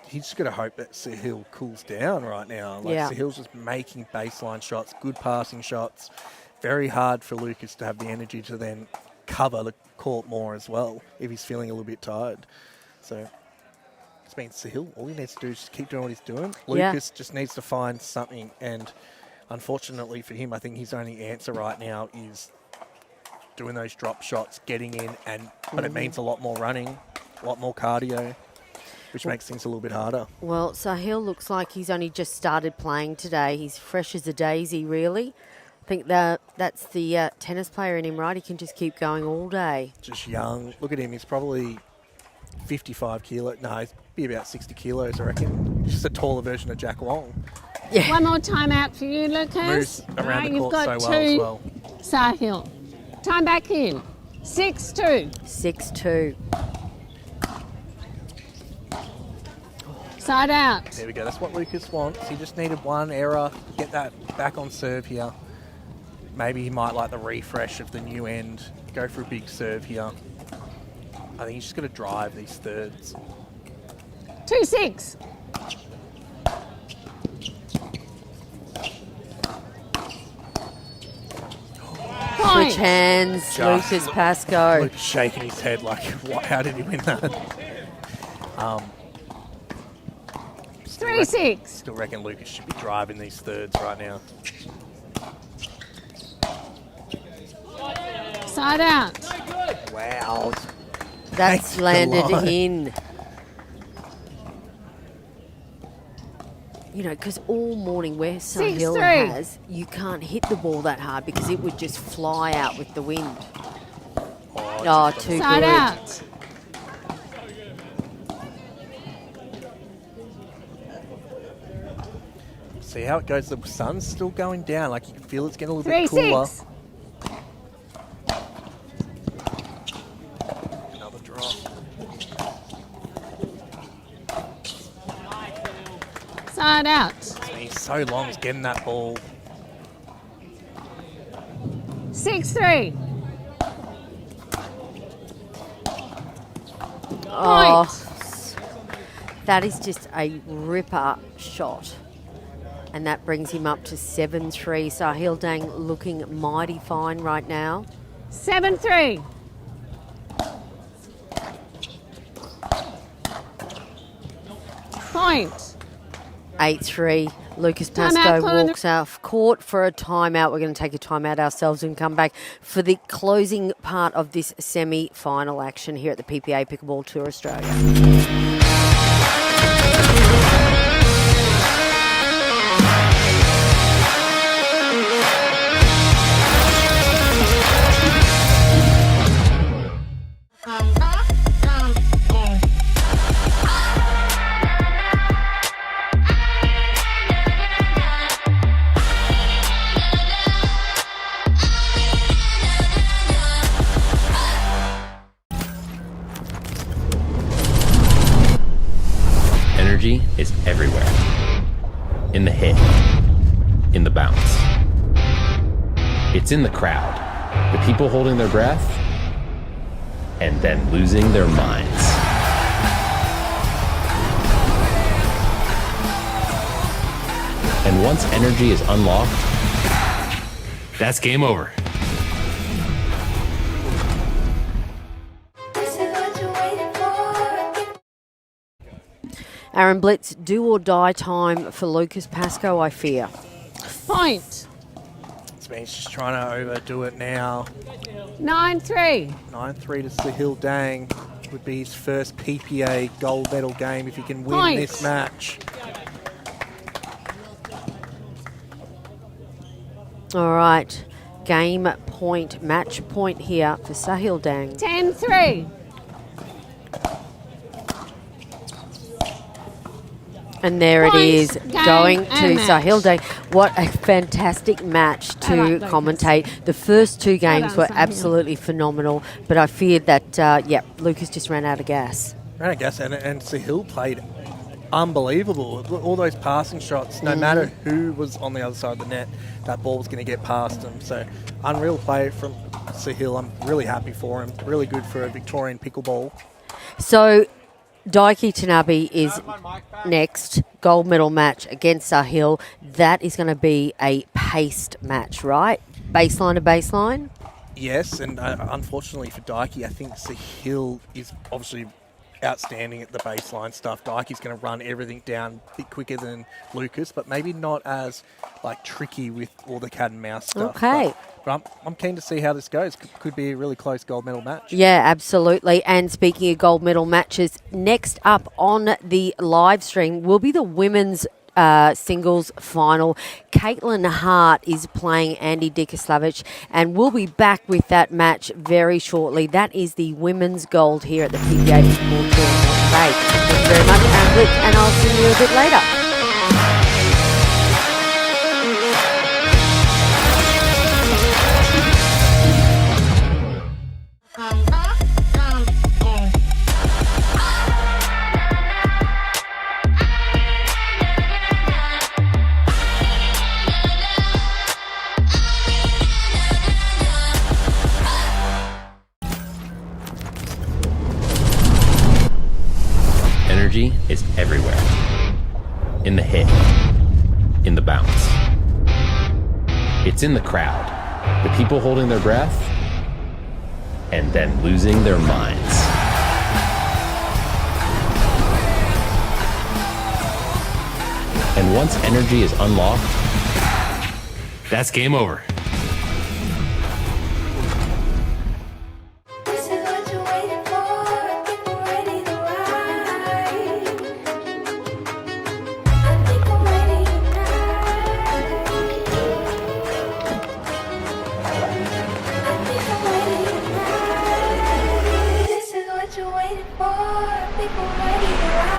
he's just got to hope that Sahil cools down right now. Yeah. Sahil's just making baseline shots, good passing shots. Very hard for Lucas to have the energy to then cover the court more as well if he's feeling a little bit tired. So it's been Sahil. All he needs to do is just keep doing what he's doing. Yeah. Lucas just needs to find something, and unfortunately for him, I think his only answer right now is doing those drop shots, getting in, but it means a lot more running, a lot more cardio, which makes things a little bit harder. Well, Sahil looks like he's only just started playing today. He's fresh as a daisy, really. I think that's the tennis player in him, right? He can just keep going all day. Just young. Look at him. He's probably 55 kilos. No, he's be about 60 kilos, I reckon. Just a taller version of Jack Wong. Yeah. One more time out for you, Lucas. Moves around Right, the you've court got so well as two. well. Sahil. Time back in. 6-2. 6-2. Side out. There we go. That's what Lucas wants. He just needed one error. Get that back on serve here. Maybe he might like the refresh of the new end. Go for a big serve here. I think he's just got to drive these thirds. 2-6. Point. Switch hands, Just Lucas Pascoe. Lucas shaking his head like, what, how did he win that? 3-6. Still reckon Lucas should be driving these thirds right now. Side out. Wow. That's Thanks, landed line. in. You know, because all morning where Sahil 6-3. has, you can't hit the ball that hard because it would just fly out with the wind. Oh, too Side good. out. See how it goes. The sun's still going down. Like, you can feel it's getting a little bit cooler. 3-6. Another drop. Side out. He's so long as getting that ball. 6-3. Oh, that is just a ripper shot. And that brings him up to 7-3. Sahil Dang looking mighty fine right now. 7-3. Point. 8-3. Lucas Timeout, Pascoe Connor. walks off court for a timeout. We're going to take a timeout ourselves and come back for the closing part of this semi-final action here at the PPA Pickleball Tour Australia. Energy is everywhere. In the hit, in the bounce. It's in the crowd, the people holding their breath, and then losing their minds. And once energy is unlocked, that's game over. This is what you're waiting for. Aaron Blitz, do or die time for Lucas Pascoe, I fear. Point. He's just trying to overdo it now. 9-3. 9-3 to Sahil Dang would be his first PPA gold medal game if he can win Point. this match. All right. Game point, match point here for Sahil Dang. 10-3. And there it Points, is, game, going to and match. Sahil Dang. What a fantastic match I like to Lucas. commentate. The first two games done, were Sahil. absolutely phenomenal, but I feared that, Lucas just ran out of gas. I guess, and Sahil played unbelievable. All those passing shots, no matter who was on the other side of the net, that ball was going to get past him. So, unreal play from Sahil. I'm really happy for him. Really good for a Victorian pickleball. So, Daiki Tanabe is next, gold medal match against Sahil. That is going to be a paced match, right? Baseline to baseline? Yes, and unfortunately for Daiki, I think Sahil is obviously outstanding at the baseline stuff. Daiki's going to run everything down a bit quicker than Lucas, but maybe not as tricky with all the cat and mouse stuff. Okay. But I'm keen to see how this goes. Could be a really close gold medal match. Yeah, absolutely. And speaking of gold medal matches, next up on the live stream will be the women's singles final. Caitlin Hart is playing Andy Dikoslavich, and we'll be back with that match very shortly. That is the women's gold here at the PPA Pickleball Tour. Thank you very much, Aaron Blitz, and I'll see you a bit later. Energy is everywhere. In the hit, in the bounce. It's in the crowd, the people holding their breath, and then losing their minds. And once energy is unlocked, that's game over. This is what you're waiting for. People ready to ride. I think I'm ready tonight. I think I'm ready tonight. This is what you're waiting for. People ready to ride.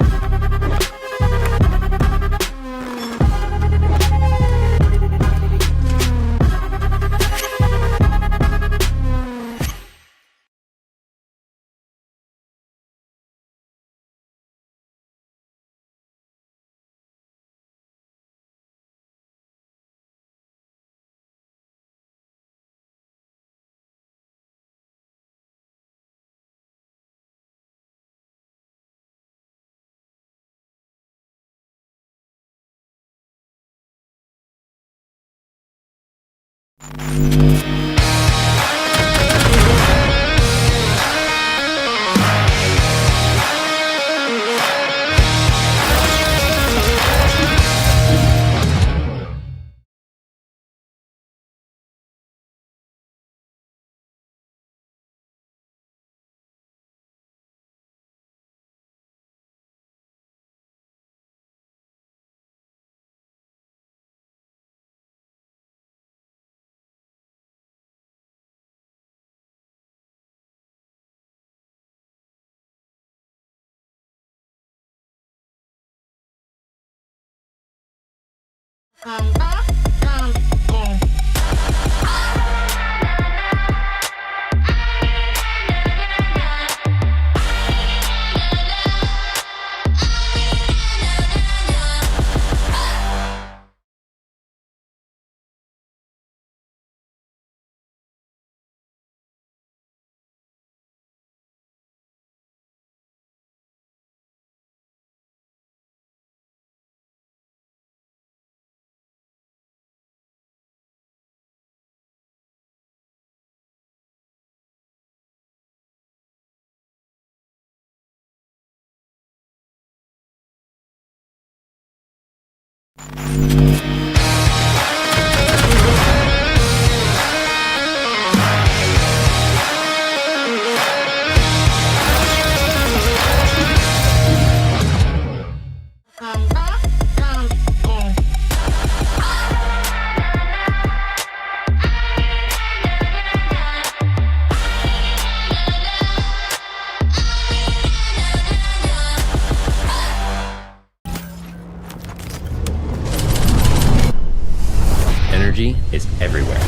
Energy is everywhere.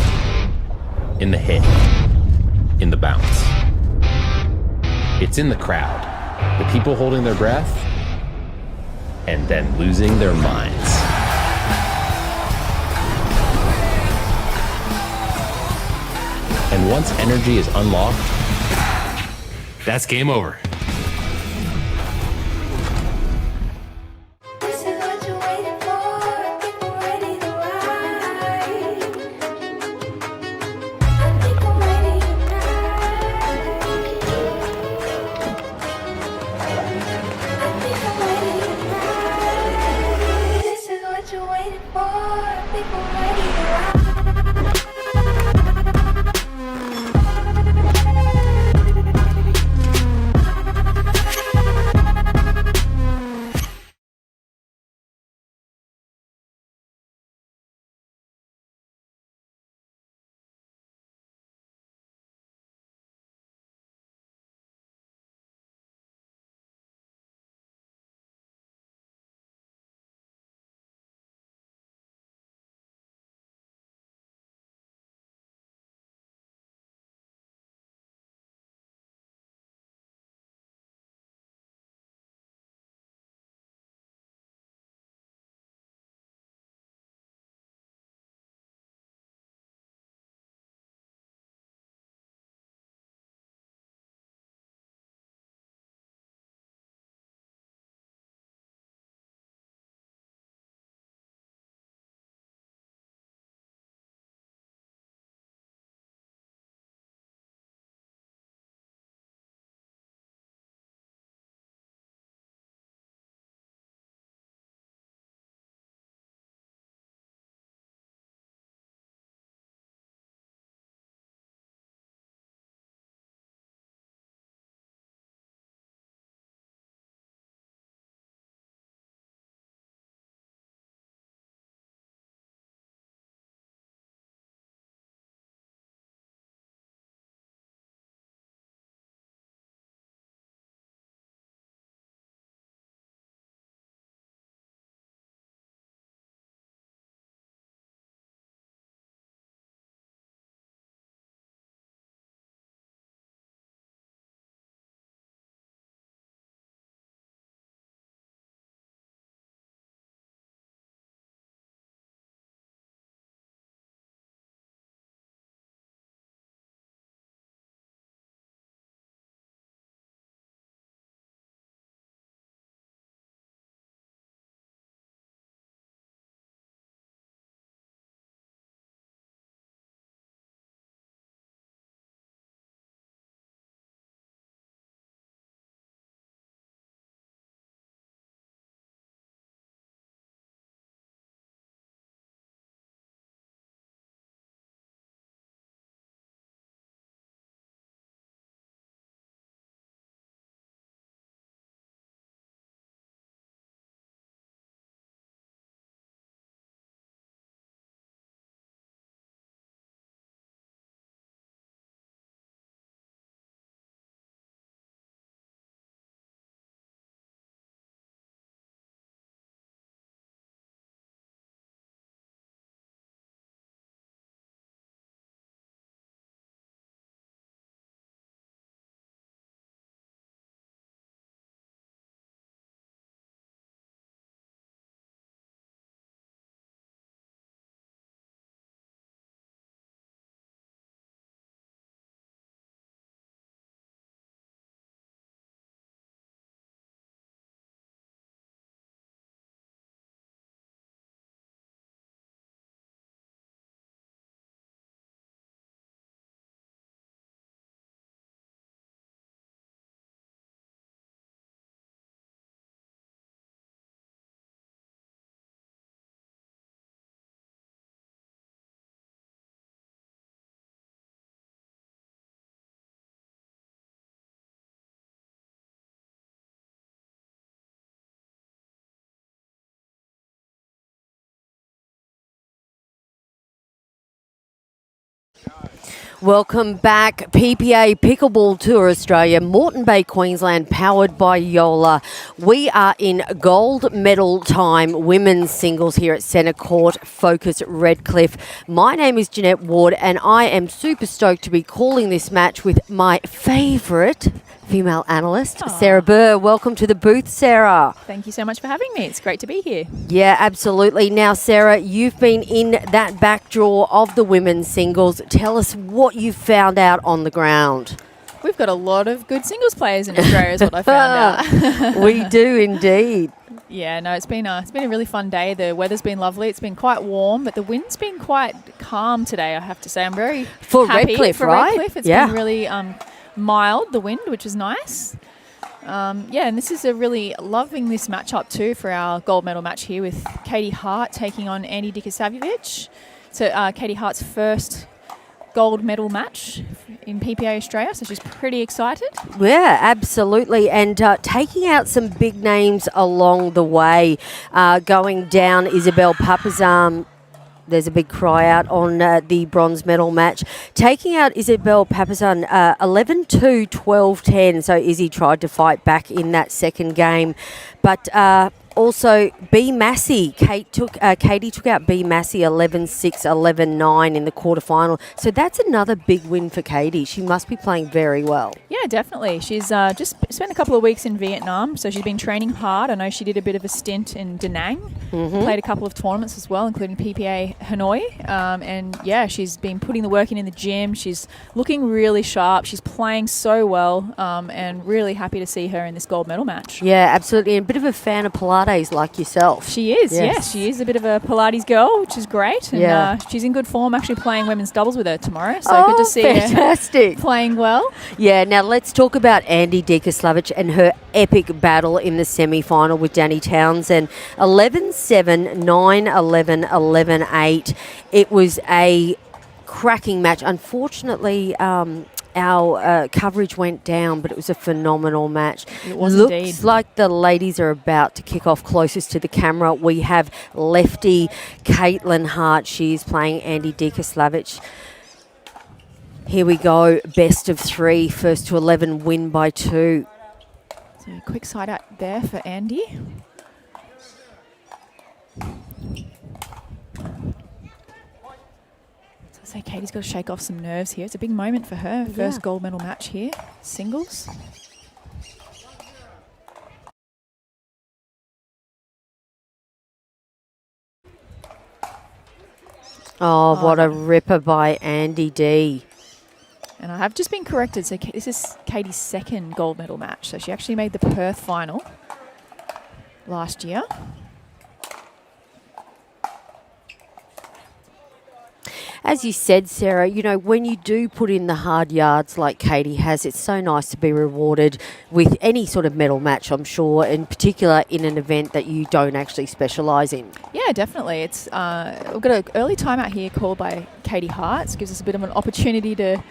In the hit, in the bounce. It's in the crowd, the people holding their breath, and then losing their minds. And once energy is unlocked, that's game over. This is what you're waiting for. People ready to ride. I think I'm ready tonight. I think I'm ready tonight. This is what you're waiting for. People ready to ride. Welcome back, PPA Pickleball Tour Australia, Moreton Bay, Queensland, powered by JOOLA. We are in gold medal time, women's singles here at Centre Court, Focus Redcliffe. My name is Jeanette Ward and I am super stoked to be calling this match with my favourite female analyst, Sarah Burr. Welcome to the booth, Sarah. Thank you so much for having me. It's great to be here. Yeah, absolutely. Now, Sarah, you've been in that back draw of the women's singles. Tell us what you found out on the ground. We've got a lot of good singles players in Australia is what I found out. We do indeed. Yeah, no, it's been a really fun day. The weather's been lovely. It's been quite warm, but the wind's been quite calm today, I have to say. I'm very For happy. Redcliffe, for right? Redcliffe. It's been really mild, the wind, which is nice. And this is really loving this matchup too for our gold medal match here with Katie Hart taking on Andy Dikasavjevic. So Katie Hart's first gold medal match in PPA Australia, so she's pretty excited. Yeah, absolutely. And taking out some big names along the way, going down Isabel Papazan. There's a big cry out on the bronze medal match. Taking out Isabel Papazan 11-2, 12-10. So Izzy tried to fight back in that second game. But also B. Massey. Katie took out B. Massey 11-6, 11-9 in the quarterfinal. So that's another big win for Katie. She must be playing very well. Yeah, definitely. She's just spent a couple of weeks in Vietnam, so she's been training hard. I know she did a bit of a stint in Da Nang, played a couple of tournaments as well, including PPA Hanoi. She's been putting the work in the gym. She's looking really sharp. She's playing so well, and really happy to see her in this gold medal match. Yeah, absolutely. And a bit of a fan of Pilates like yourself. She is, yes. She is a bit of a Pilates girl, which is great. And she's in good form, actually playing women's doubles with her tomorrow. So good to see fantastic. her playing well. Yeah, now let's talk about Andy Dikasavjevic and her epic battle in the semi-final with Danny Townsend. 11-7, 9-11, 11-8. It was a cracking match. Unfortunately, our coverage went down, but it was a phenomenal match. It was Looks indeed. like the ladies are about to kick off closest to the camera. We have lefty Caitlin Hart. She's playing Andy Dikasavjevic. Here we go. Best of three. First to 11, win by 2. So a quick side out there for Andy. So Katie's got to shake off some nerves here. It's a big moment for her. First gold medal match here, singles. Oh, what a ripper by Andy D. And I have just been corrected. So this is Katie's second gold medal match. So she actually made the Perth final last year. As you said, Sarah, you know, when you do put in the hard yards like Katie has, it's so nice to be rewarded with any sort of medal match, I'm sure, in particular in an event that you don't actually specialise in. Yeah, definitely. It's we've got an early timeout here called by Katie Hart. It gives us a bit of an opportunity to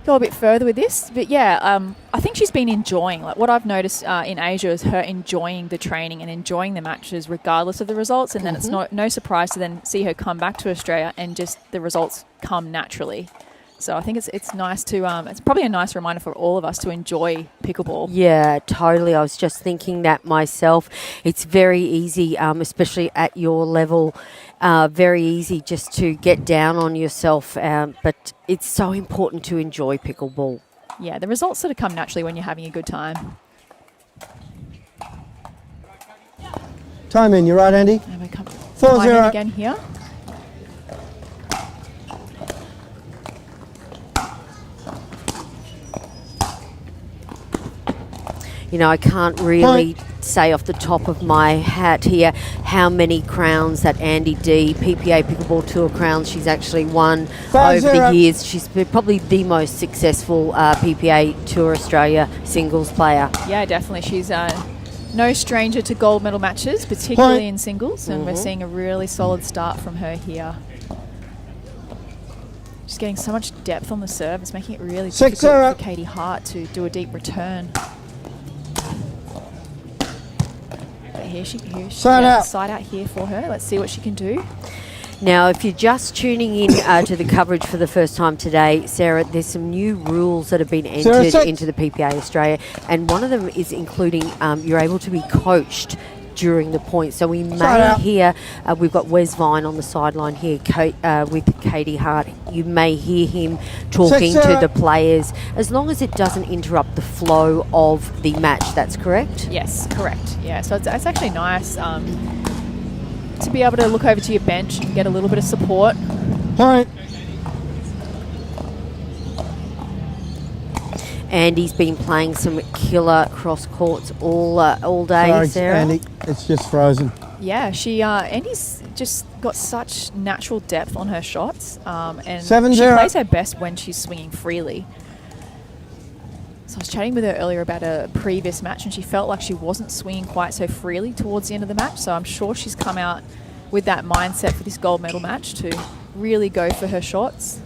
go a bit further with this. But I think she's been enjoying, like what I've noticed in Asia is her enjoying the training and enjoying the matches regardless of the results. And then it's no surprise to then see her come back to Australia and just the results come naturally. So I think it's nice to, it's probably a nice reminder for all of us to enjoy pickleball. Yeah, totally. I was just thinking that myself. It's very easy, especially at your level, very easy just to get down on yourself. But it's so important to enjoy pickleball. Yeah, the results sort of come naturally when you're having a good time. Time in, you're right, Andy. And we come 4-0 again here. You know, I can't really say off the top of my hat here how many crowns that Andy D, PPA Pickleball Tour crowns, she's actually won over the years. She's probably the most successful PPA Tour Australia singles player. Yeah, definitely. She's no stranger to gold medal matches, particularly in singles, and we're seeing a really solid start from her here. She's getting so much depth on the serve. It's making it really difficult for Katie Hart to do a deep return. But here she side out here for her. Let's see what she can do. Now, if you're just tuning in to the coverage for the first time today, Sarah, there's some new rules that have been entered into the PPA Australia, and one of them is including you're able to be coached during the point. So we may hear, we've got Wes Vine on the sideline here with Katie Hart. You may hear him talking to the players, as long as it doesn't interrupt the flow of the match. That's correct? Yes, correct. Yeah, so it's actually nice to be able to look over to your bench and get a little bit of support. Point. Andy's been playing some killer cross courts all day, Sorry, Sarah. Andy, it's just frozen. Yeah, Andy's just got such natural depth on her shots, and 7-0. she plays her best when she's swinging freely. So I was chatting with her earlier about a previous match, and she felt like she wasn't swinging quite so freely towards the end of the match. So I'm sure she's come out with that mindset for this gold medal match to really go for her shots.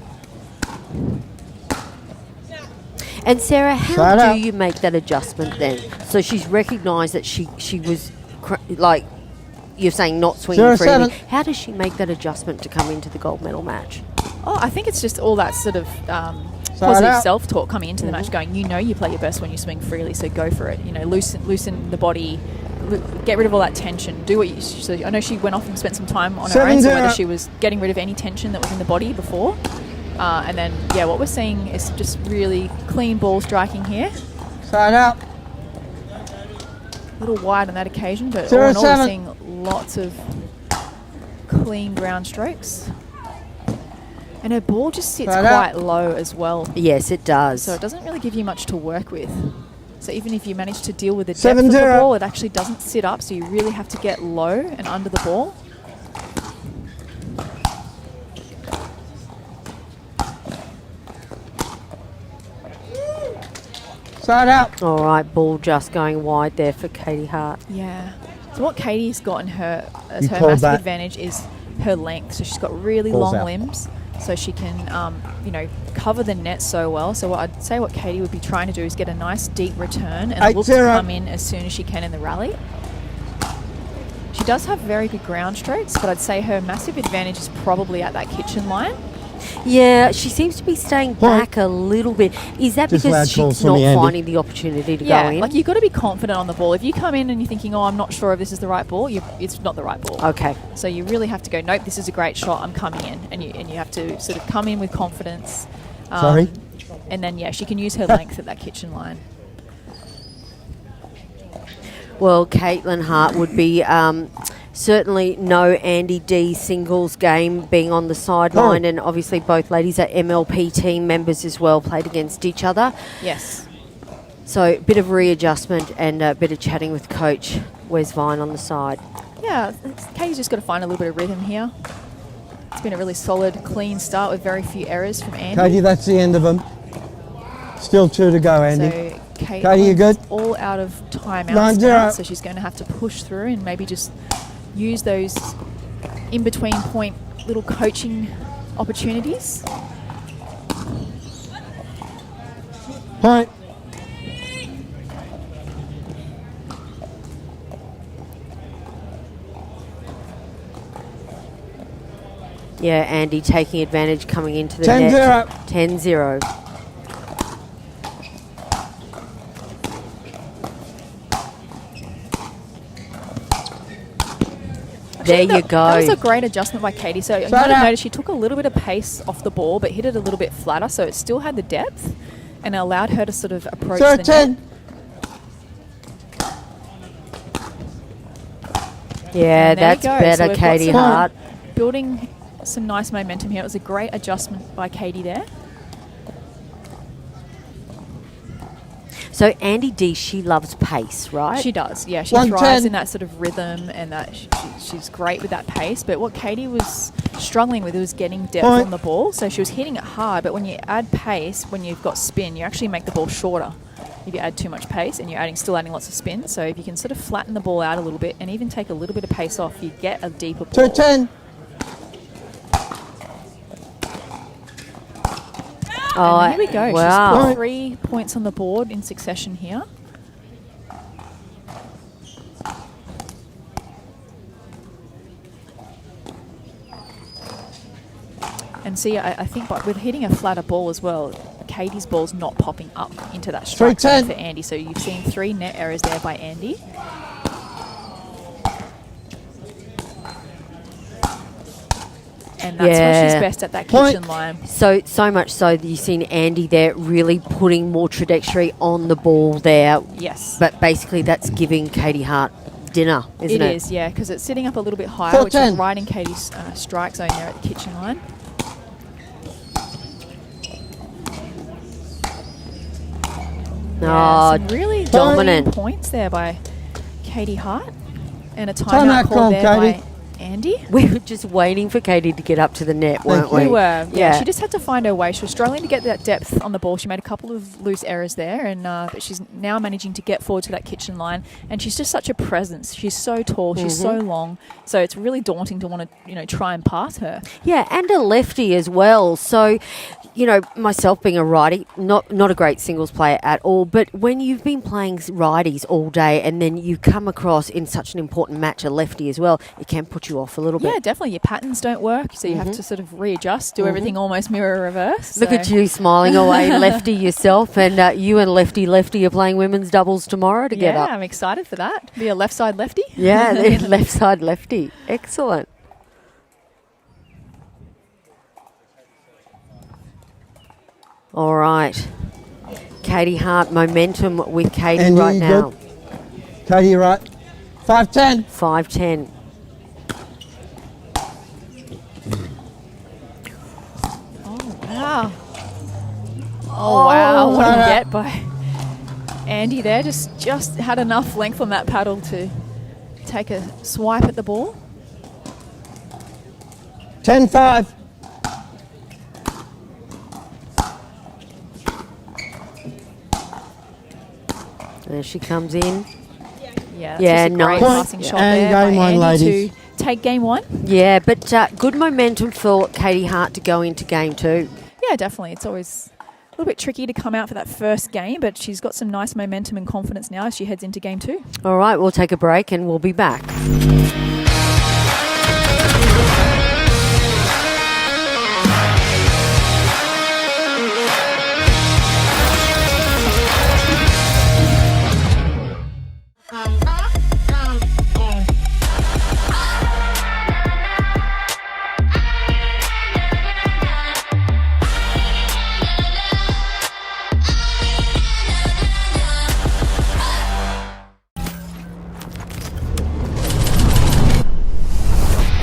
And Sarah, how do you make that adjustment then? So she's recognised that she was, like you're saying, not swinging freely. How does she make that adjustment to come into the gold medal match? Oh, I think it's just all that sort of positive self-talk coming into the match, going, you play your best when you swing freely, so go for it. Loosen the body, get rid of all that tension. Do what you. So I know she went off and spent some time on her own, so whether she was getting rid of any tension that was in the body before. And then, what we're seeing is just really clean ball striking here. Side out. A little wide on that occasion, but all in all, we're seeing lots of clean ground strokes. And her ball just sits quite low as well. Yes, it does. So it doesn't really give you much to work with. So even if you manage to deal with the depth of the ball, it actually doesn't sit up, so you really have to get low and under the ball. Side out. All right, ball just going wide there for Katie Hart. Yeah. So what Katie's got in her as You her called massive that. advantage is her length. So she's got really Ball's long out. limbs, so she can, cover the net so well. So I'd say what Katie would be trying to do is get a nice deep return and look to come in as soon as she can in the rally. She does have very good ground strokes, but I'd say her massive advantage is probably at that kitchen line. Yeah, she seems to be staying back a little bit. Is that because she's not finding the opportunity to go in? Like you've got to be confident on the ball. If you come in and you're thinking, I'm not sure if this is the right ball, it's not the right ball. Okay. So you really have to go, nope, this is a great shot, I'm coming in. And you have to sort of come in with confidence. Sorry? And then, she can use her length at that kitchen line. Well, Caitlin Hart would be certainly no Andy D singles game being on the sideline, and obviously both ladies are MLP team members as well, played against each other. Yes. So a bit of readjustment and a bit of chatting with Coach Wes Vine on the side. Yeah, Katie's just got to find a little bit of rhythm here. It's been a really solid, clean start with very few errors from Andy. Katie, that's the end of them. Still 2 to go, Andy. So Katie, you good? All out of timeouts 9-0. now, so she's going to have to push through and maybe just use those in-between point little coaching opportunities. Point. Yeah, Andy taking advantage coming into the 10-0. net. 10-0. There you go. That was a great adjustment by Katie. So you might have noticed she took a little bit of pace off the ball, but hit it a little bit flatter, so it still had the depth and allowed her to sort of approach the net. Yeah, that's better, so Katie Hart. Building some nice momentum here. It was a great adjustment by Katie there. So Andy D, she loves pace, right? She does, yeah. She thrives in that sort of rhythm, and that she's great with that pace. But what Katie was struggling with was getting depth on the ball. So she was hitting it hard, but when you add pace, when you've got spin, you actually make the ball shorter if you add too much pace, and you're still adding lots of spin. So if you can sort of flatten the ball out a little bit and even take a little bit of pace off, you get a deeper ball. 2-10. And here we go. Wow. She's put 3 points on the board in succession here. can see, I think, but with hitting a flatter ball as well, Katie's ball's not popping up into that strike zone for Andy. So you've seen 3 net errors there by Andy. And that's where she's best at that kitchen line. So much so that you've seen Andy there really putting more trajectory on the ball there. Yes. But basically that's giving Katie Hart dinner, isn't it? It is, yeah, because it's sitting up a little bit higher, which is right in Katie's strike zone there at the kitchen line. Some really dominant points there by Katie Hart. And a timeout call there by Andy. We were just waiting for Katie to get up to the net, weren't we? We were, yeah. She just had to find her way. She was struggling to get that depth on the ball. She made a couple of loose errors there, and but she's now managing to get forward to that kitchen line. And she's just such a presence. She's so tall. She's so long. So it's really daunting to want to, try and pass her. Yeah, and a lefty as well. So, myself being a righty, not a great singles player at all, but when you've been playing righties all day and then you come across in such an important match a lefty as well, it can put you off a little bit. Yeah, definitely. Your patterns don't work, so you have to sort of readjust, do everything almost mirror reverse. Look at you smiling away, lefty yourself, and you and Lefty are playing women's doubles tomorrow together. Yeah, I'm excited for that. Be a left side lefty. Yeah, left side lefty. Excellent. All right. Katie Hart, momentum with Katie Andy, right now. good. Katie, right. 5-10. 5-10. Wow. Oh, wow. What a get by Andy there. Just had enough length on that paddle to take a swipe at the ball. 10-5. There she comes in. Yeah, that's just a great passing shot and there game by one, Andy ladies. to take game 1. Yeah, but good momentum for Katie Hart to go into game 2. Yeah, definitely. It's always a little bit tricky to come out for that first game, but she's got some nice momentum and confidence now as she heads into game 2. All right, we'll take a break and we'll be back.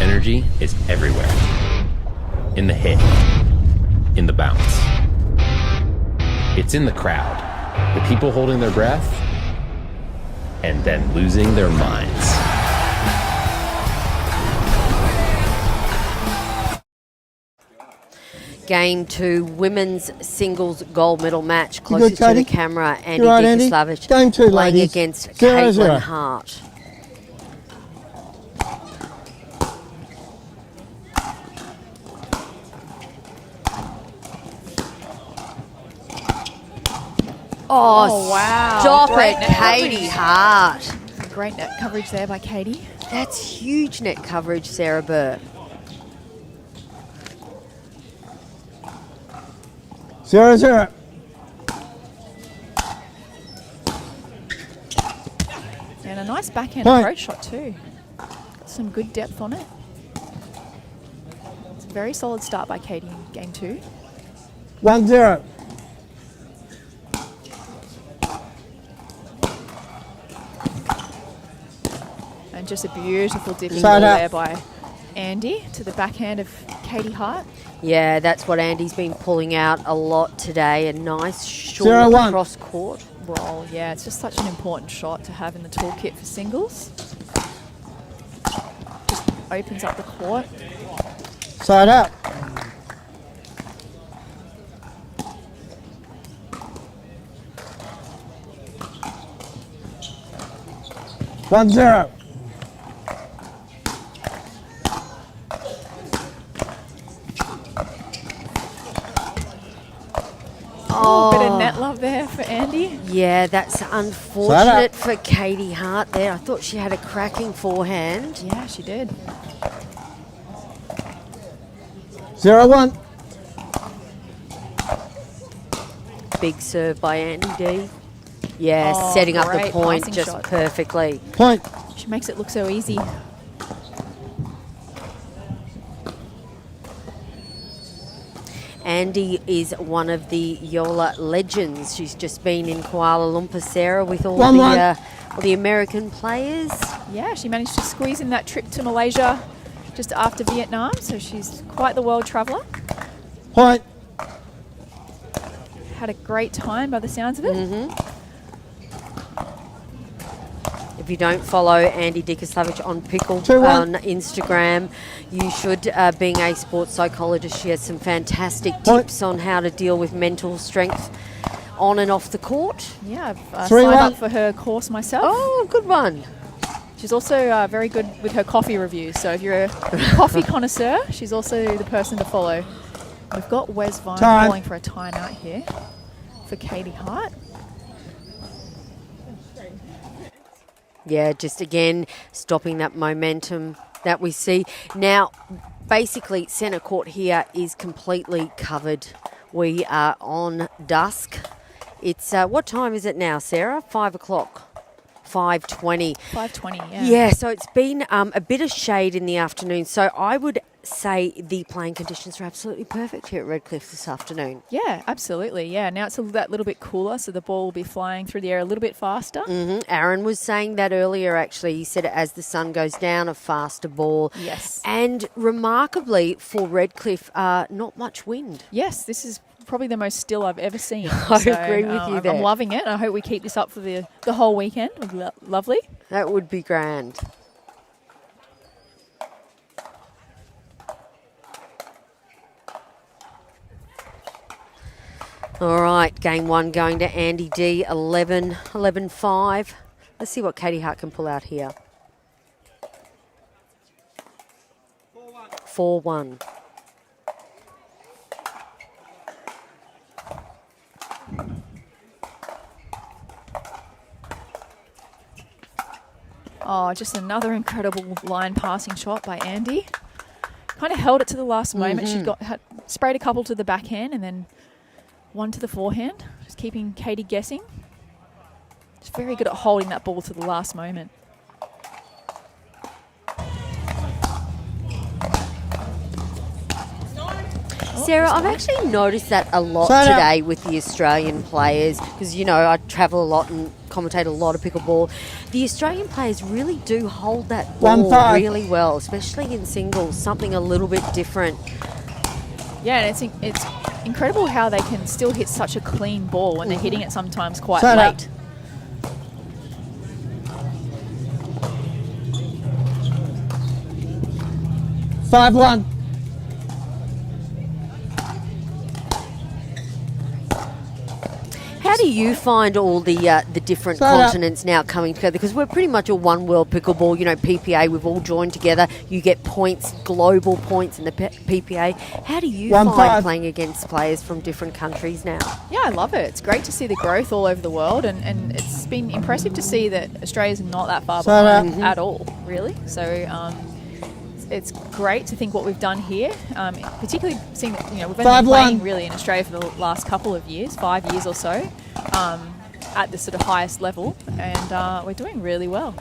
Energy is everywhere. In the hit, in the bounce. It's in the crowd, the people holding their breath, and then losing their minds. Game 2, women's singles gold medal match. Closest to the camera, Andy Andy. Dikoslavich Game 2, playing ladies. against 0-0. Caitlin Hart. Oh, wow. Stop Great it, net Katie Hart. Great net coverage there by Katie. That's huge net coverage, Sarah Burr. 0-0. And a nice backhand approach shot too. Got some good depth on it. It's a very solid start by Katie in game 2. 1-0. And just a beautiful dipping Side ball out. there by Andy to the backhand of Katie Hart. Yeah, that's what Andy's been pulling out a lot today. A nice short 0-1. cross court. Roll, yeah, it's just such an important shot to have in the toolkit for singles. Just opens up the court. Side out. One zero. Oh, bit of net love there for Andy. Yeah, that's unfortunate for Katie Hart there. I thought she had a cracking forehand. Yeah, she did. 0-1. big serve by Andy D. Yeah, Oh, setting up the great point passing just shot. perfectly. Point. She makes it look so easy. Andy is one of the JOOLA legends. She's just been in Kuala Lumpur, Sarah, with all the American players. Yeah, she managed to squeeze in that trip to Malaysia just after Vietnam, so she's quite the world traveller. Point. Had a great time by the sounds of it. If you don't follow Andy Dikoslavich on Pickle 2-1. on Instagram, you should. Being a sports psychologist, she has some fantastic tips on how to deal with mental strength on and off the court. Yeah, I've 3-1. signed up for her course myself. Oh, good one. She's also very good with her coffee reviews, so if you're a coffee connoisseur, she's also the person to follow. We've got Wes Vine Time. calling for a timeout here for Katie Hart. Yeah, just again stopping that momentum that we see. Now, basically, centre court here is completely covered. We are on dusk. It's, what time is it now, Sarah? 5 o'clock. 5:20. 5:20, yeah. Yeah, so it's been a bit of shade in the afternoon. So I would say the playing conditions are absolutely perfect here at Redcliffe this afternoon. Yeah, absolutely. Yeah, now it's that little bit cooler, so the ball will be flying through the air a little bit faster. Aaron was saying that earlier, actually. He said as the sun goes down, a faster ball. Yes. And remarkably, for Redcliffe, not much wind. Yes, this is probably the most still I've ever seen. I agree with you there. I'm loving it. I hope we keep this up for the whole weekend. Lovely. That would be grand. All right, game one going to Andy D, 11-5. Let's see what Katie Hart can pull out here. 4-1. Oh, just another incredible line passing shot by Andy. Kind of held it to the last moment. She sprayed a couple to the backhand and then one to the forehand. Just keeping Katie guessing. She's very good at holding that ball to the last moment. Sarah, I've actually noticed that a lot today with the Australian players because, you know, I travel a lot and commentate a lot of pickleball. The Australian players really do hold that ball really well, especially in singles, something a little bit different. Yeah, and it's incredible how they can still hit such a clean ball when they're hitting it sometimes quite Set up. late. Five one. How do you find all the different continents now coming together? Because we're pretty much a one world pickleball, you know, PPA, we've all joined together. You get points, global points in the PPA. How do you find playing against players from different countries now? Yeah, I love it. It's great to see the growth all over the world, and it's been impressive to see that Australia's not that far behind at all, really. So it's great to think what we've done here, particularly seeing that, you know, we've only been playing really in Australia for the last couple of years, 5 years or so, at the sort of highest level, and we're doing really well.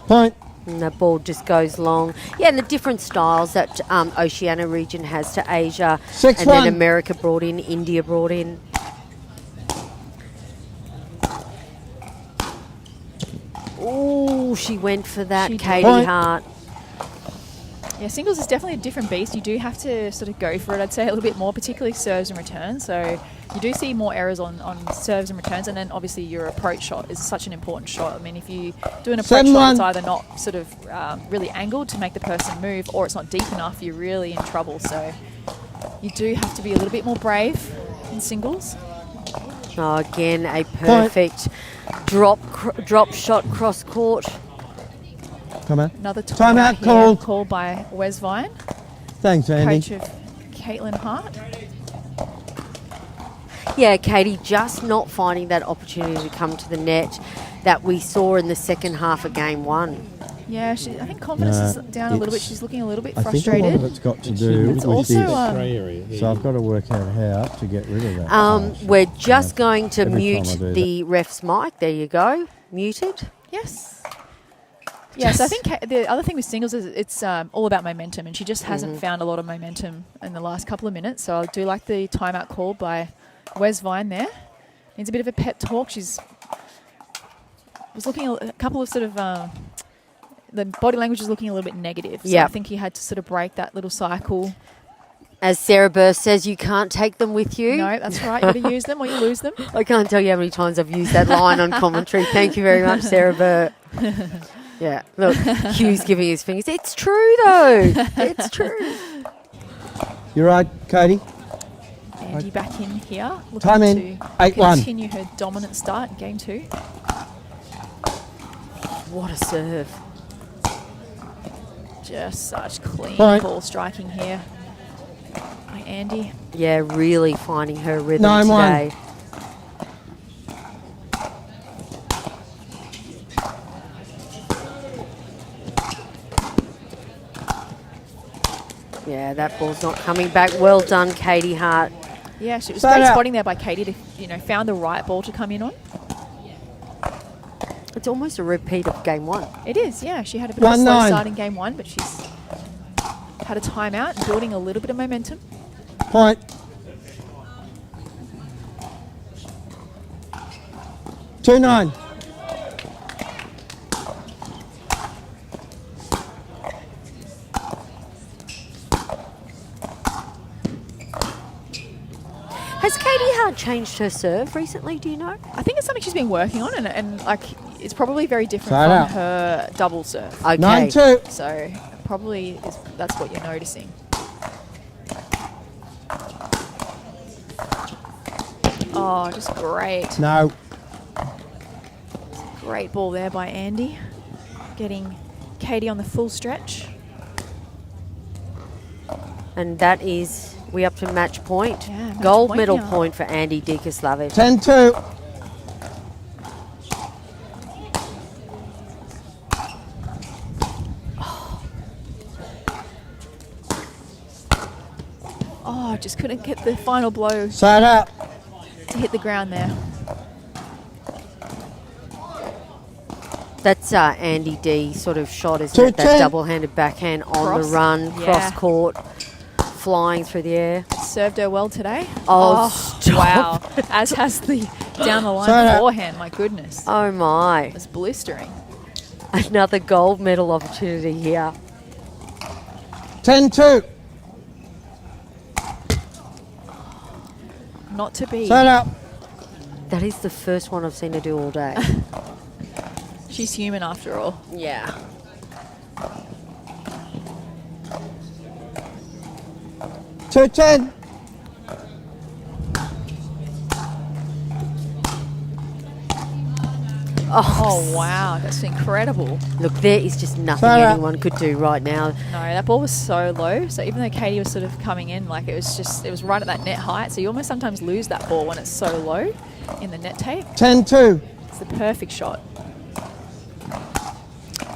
Point. And that ball just goes long. Yeah, and the different styles that Oceania region has to Asia. 6-1. And then America brought in, India brought in. Ooh, she went for that, Katie Hart. Yeah, singles is definitely a different beast. You do have to sort of go for it, I'd say, a little bit more, particularly serves and returns. So you do see more errors on serves and returns, and then obviously your approach shot is such an important shot. I mean, if you do an approach shot, it's either not sort of really angled to make the person move, or it's not deep enough, you're really in trouble. So you do have to be a little bit more brave in singles. Oh, again, a perfect drop shot cross court. Come on. Another timeout called by Wes Vine. Thanks, Andy. Coach of Caitlin Hart. Yeah, Katie just not finding that opportunity to come to the net that we saw in the second half of game one. Yeah, I think confidence is down a little bit. it's- She's looking a little bit I think a frustrated. lot of it's got to do It's with also, this. Grey area here. So I've got to work out how to get rid of that. We're just going to Every time mute I do the ref's mic. There you go. Muted. Yes. Yes, I think the other thing with singles is it's all about momentum, and she just hasn't found a lot of momentum in the last couple of minutes. So I do like the timeout call by Wes Vine there. Needs a bit of a pep talk. She's was looking a couple of sort of the body language is looking a little bit negative. So Yeah. I think he had to sort of break that little cycle. As Sarah Burr says, you can't take them with you. No, that's right. You got to use them or you lose them. I can't tell you how many times I've used that line on commentary. Thank you very much, Sarah Burr. Yeah, look, Hugh's giving his fingers. It's true, though. It's true. You're right, Katie. Andy back in here. Looking Time in. to 8-1. continue her dominant start in game 2. What a serve. Just such clean Point. ball striking here by Andy. Yeah, really finding her rhythm 9-1. today. Yeah, that ball's not coming back. Well done, Katie Hart. Yeah, she was Start great out. spotting there by Katie to, found the right ball to come in on. It's almost a repeat of game 1. It is, yeah. She had a bit of a slow 1-9. start in game 1, but she's had a timeout and building a little bit of momentum. Point. Two 9. Has Katie Hart changed her serve recently, do you know? I think it's something she's been working on, and like it's probably very different Start from out. her double serve. Okay. 9-2. So probably that's what you're noticing. Oh, just great. No. Great ball there by Andy. Getting Katie on the full stretch. And that is, we up to match point. Yeah, match Gold point medal now. point for Andy Dikaslavich. 10-2. Oh, just couldn't get the final blow Side out. to hit the ground there. That's Andy D sort of shot, isn't it? That 2-10. double-handed backhand on Cross. the run, Yeah. cross court, flying through the air. Served her well today. Oh, stop. Wow. As has the down the line Sorry. forehand. My goodness. Oh my. It was blistering. Another gold medal opportunity here. 10-2. Not to be. Side out. That is the first one I've seen her do all day. She's human after all. Yeah. 2-10. Oh, wow. That's incredible. Look, there is just nothing Sorry. anyone could do right now. No, that ball was so low. So even though Katie was sort of coming in, like it was right at that net height. So you almost sometimes lose that ball when it's so low in the net tape. 10-2. It's the perfect shot.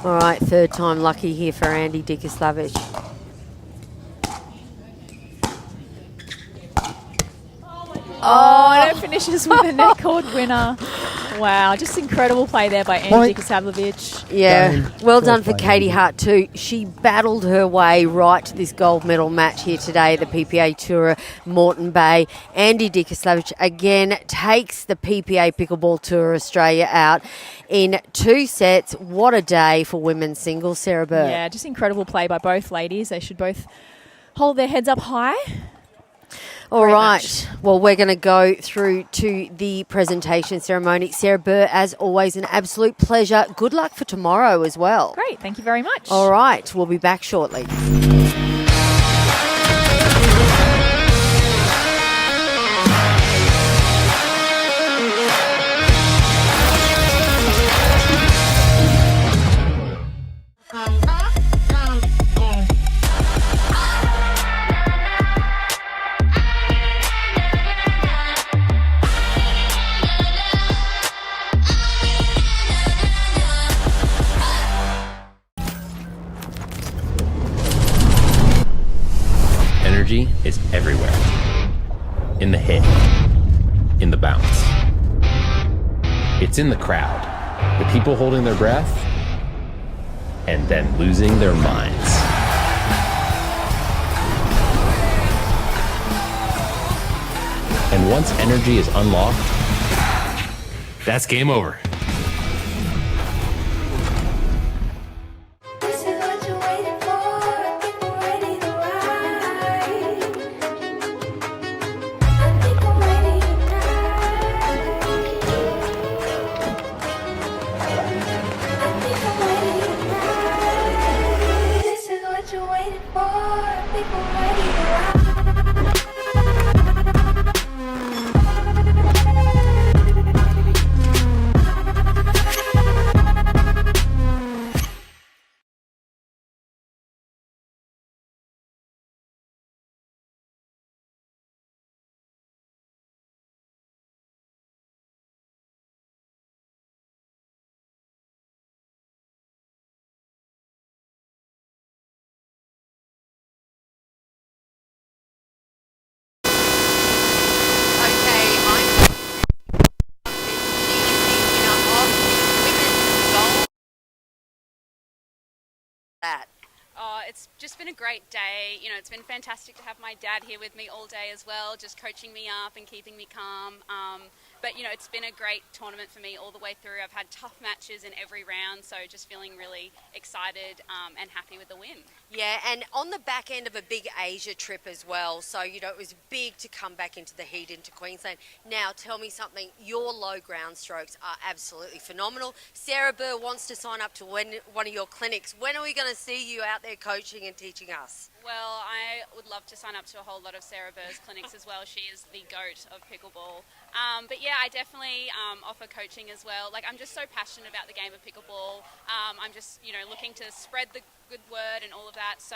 All right, third time lucky here for Andy Dikaslavich. Oh, and it finishes with a net cord winner. Wow, just incredible play there by Andy Point. Dikaslavich. Yeah, Game. well Well done for played, Katie Andy. Hart too. She battled her way right to this gold medal match here today, the PPA Tour Moreton Bay. Andy Dikaslavich again takes the PPA Pickleball Tour Australia out in 2 sets. What a day for women's singles, Sarah Burr. Yeah, just incredible play by both ladies. They should both hold their heads up high. All Great right. match. Well, we're going to go through to the presentation ceremony. Sarah Burr, as always, an absolute pleasure. Good luck for tomorrow as well. Great, thank you very much. All right. We'll be back shortly. Energy is everywhere. In the hit, in the bounce. It's in the crowd, the people holding their breath, and then losing their minds. And once energy is unlocked, that's game over. This is what you're waiting for. People ready to ride. I think I'm ready tonight. I think I'm ready tonight. This is what you're waiting for. People ready to ride. Okay, I'm that. It's just been a great day. You know, it's been fantastic to have my dad here with me all day as well, just coaching me up and keeping me calm. But, you know, it's been a great tournament for me all the way through. I've had tough matches in every round, so just feeling really excited and happy with the win. Yeah, and on the back end of a big Asia trip as well. So, you know, it was big to come back into the heat into Queensland. Now, tell me something. Your low ground strokes are absolutely phenomenal. Sarah Burr wants to sign up to one of your clinics. When are we going to see you out there coaching and teaching us? Well, I would love to sign up to a whole lot of Sarah Burr's clinics as well. She is the GOAT of pickleball. But yeah, I definitely offer coaching as well. Like, I'm just so passionate about the game of pickleball. I'm just, you know, looking to spread the good word and all of that. So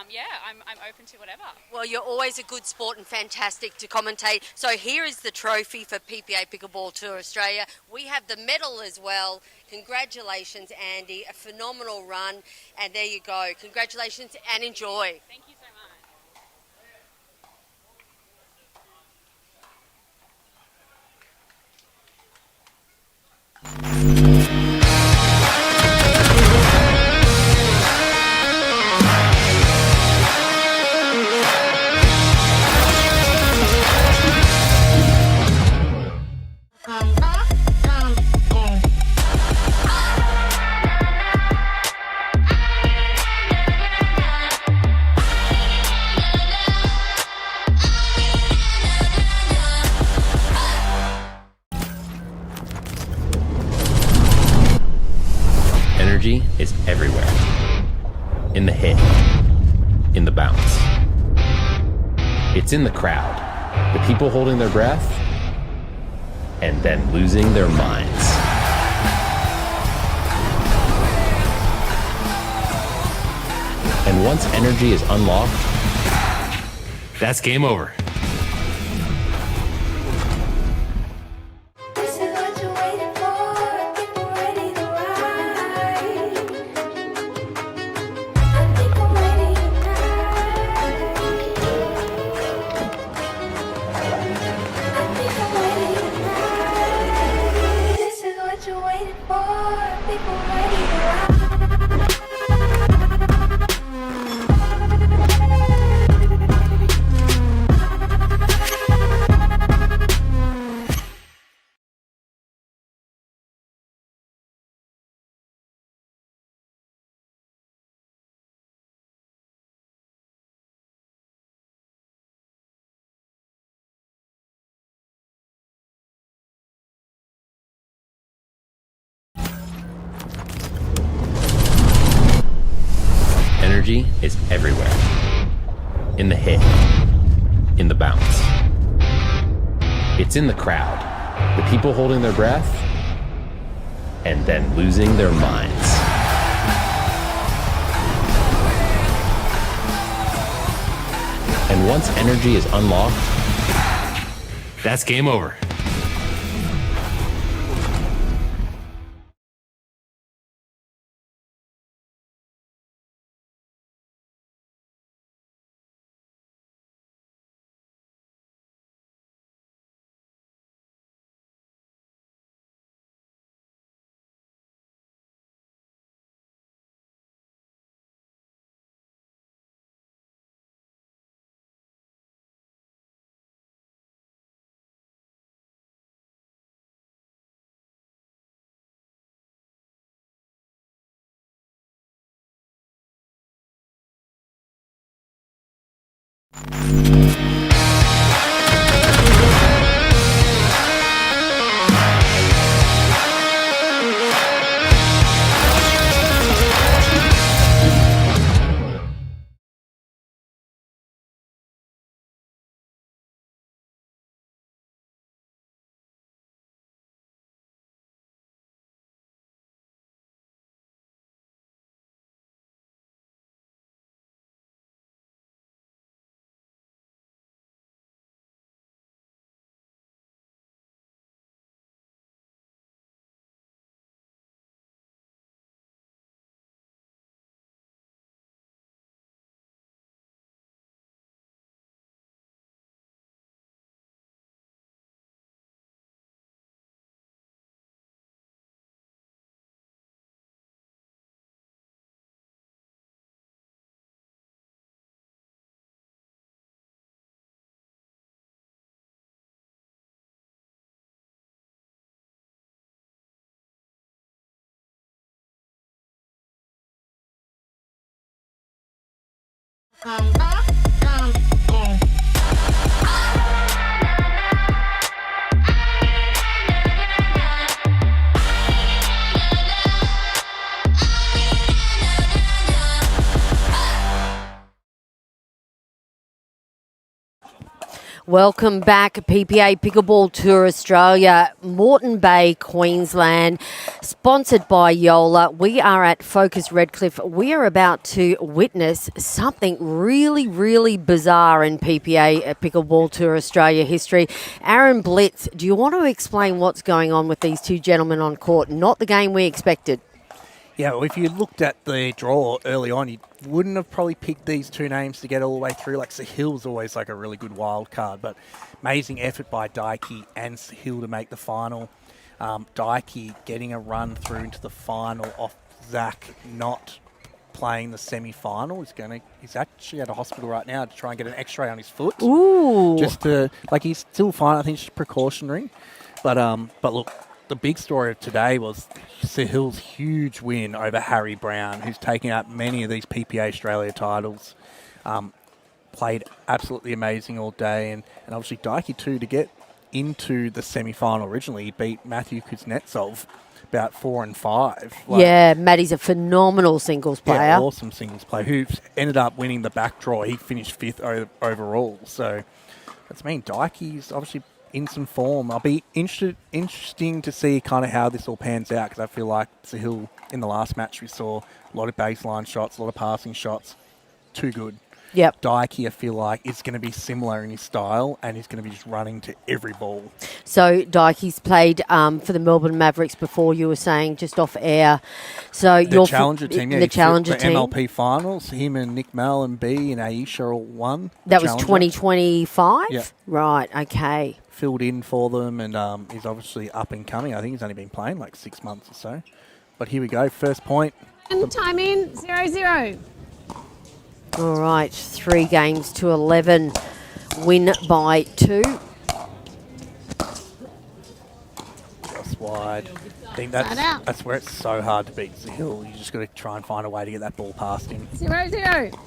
yeah, I'm open to whatever. Well, you're always a good sport and fantastic to commentate. So here is the trophy for PPA Pickleball Tour Australia. We have the medal as well. Congratulations, Andy. A phenomenal run. And there you go. Congratulations and enjoy. Thank you so much. Energy is everywhere. In the hit, in the bounce. It's in the crowd, the people holding their breath, and then losing their minds. And once energy is unlocked, that's game over. This is what you're waiting for. People ready to ride. I think I'm ready tonight. I think I'm ready tonight. This is what you're waiting for. People ready to ride. Energy is everywhere. In the hit, in the bounce. It's in the crowd, the people holding their breath, and then losing their minds. And once energy is unlocked, that's game over. Welcome back, PPA Pickleball Tour Australia, Moreton Bay, Queensland, sponsored by JOOLA. We are at Focus Redcliffe. We are about to witness something really, really bizarre in PPA Pickleball Tour Australia history. Aaron Blitz, do you want to explain what's going on with these two gentlemen on court? Not the game we expected. Yeah, well, if you looked at the draw early on, you wouldn't have probably picked these two names to get all the way through. Like, Sahil's always like a really good wild card, but amazing effort by Daiki and Sahil to make the final. Daiki getting a run through into the final off Zach not playing the semi-final. He's actually at a hospital right now to try and get an X-ray on his foot. Ooh. Just to, like, he's still fine. I think it's precautionary. But look, the big story of today was Sahil's huge win over Harry Brown, who's taken out many of these PPA Australia titles. Played absolutely amazing all day. And obviously Daiki too, to get into the semi-final originally, he beat Matthew Kuznetsov about 4-5. Yeah, Matty's a phenomenal singles player. Yeah, awesome singles player who ended up winning the back draw. He finished 5th overall. So that's mean Daiki's obviously in some form. I'll be interesting to see kind of how this all pans out, because I feel like Sahil in the last match we saw a lot of baseline shots, a lot of passing shots. Too good. Yep. Daiki, I feel like, is going to be similar in his style, and he's going to be just running to every ball. So Daiki's played for the Melbourne Mavericks before, you were saying, just off air. So the Challenger team, yeah. The Challenger team. MLP finals, him and Nick Mel and B and Aisha all won. That was 2025? Yeah. Right, okay. Filled in for them, and he's obviously up and coming. I think he's only been playing like 6 months or so. But here we go, first point. And time in, 0-0. All right, 3-11, win by 2. Just wide. I think that's where it's so hard to beat Sahil. You just got to try and find a way to get that ball past him. 0-0.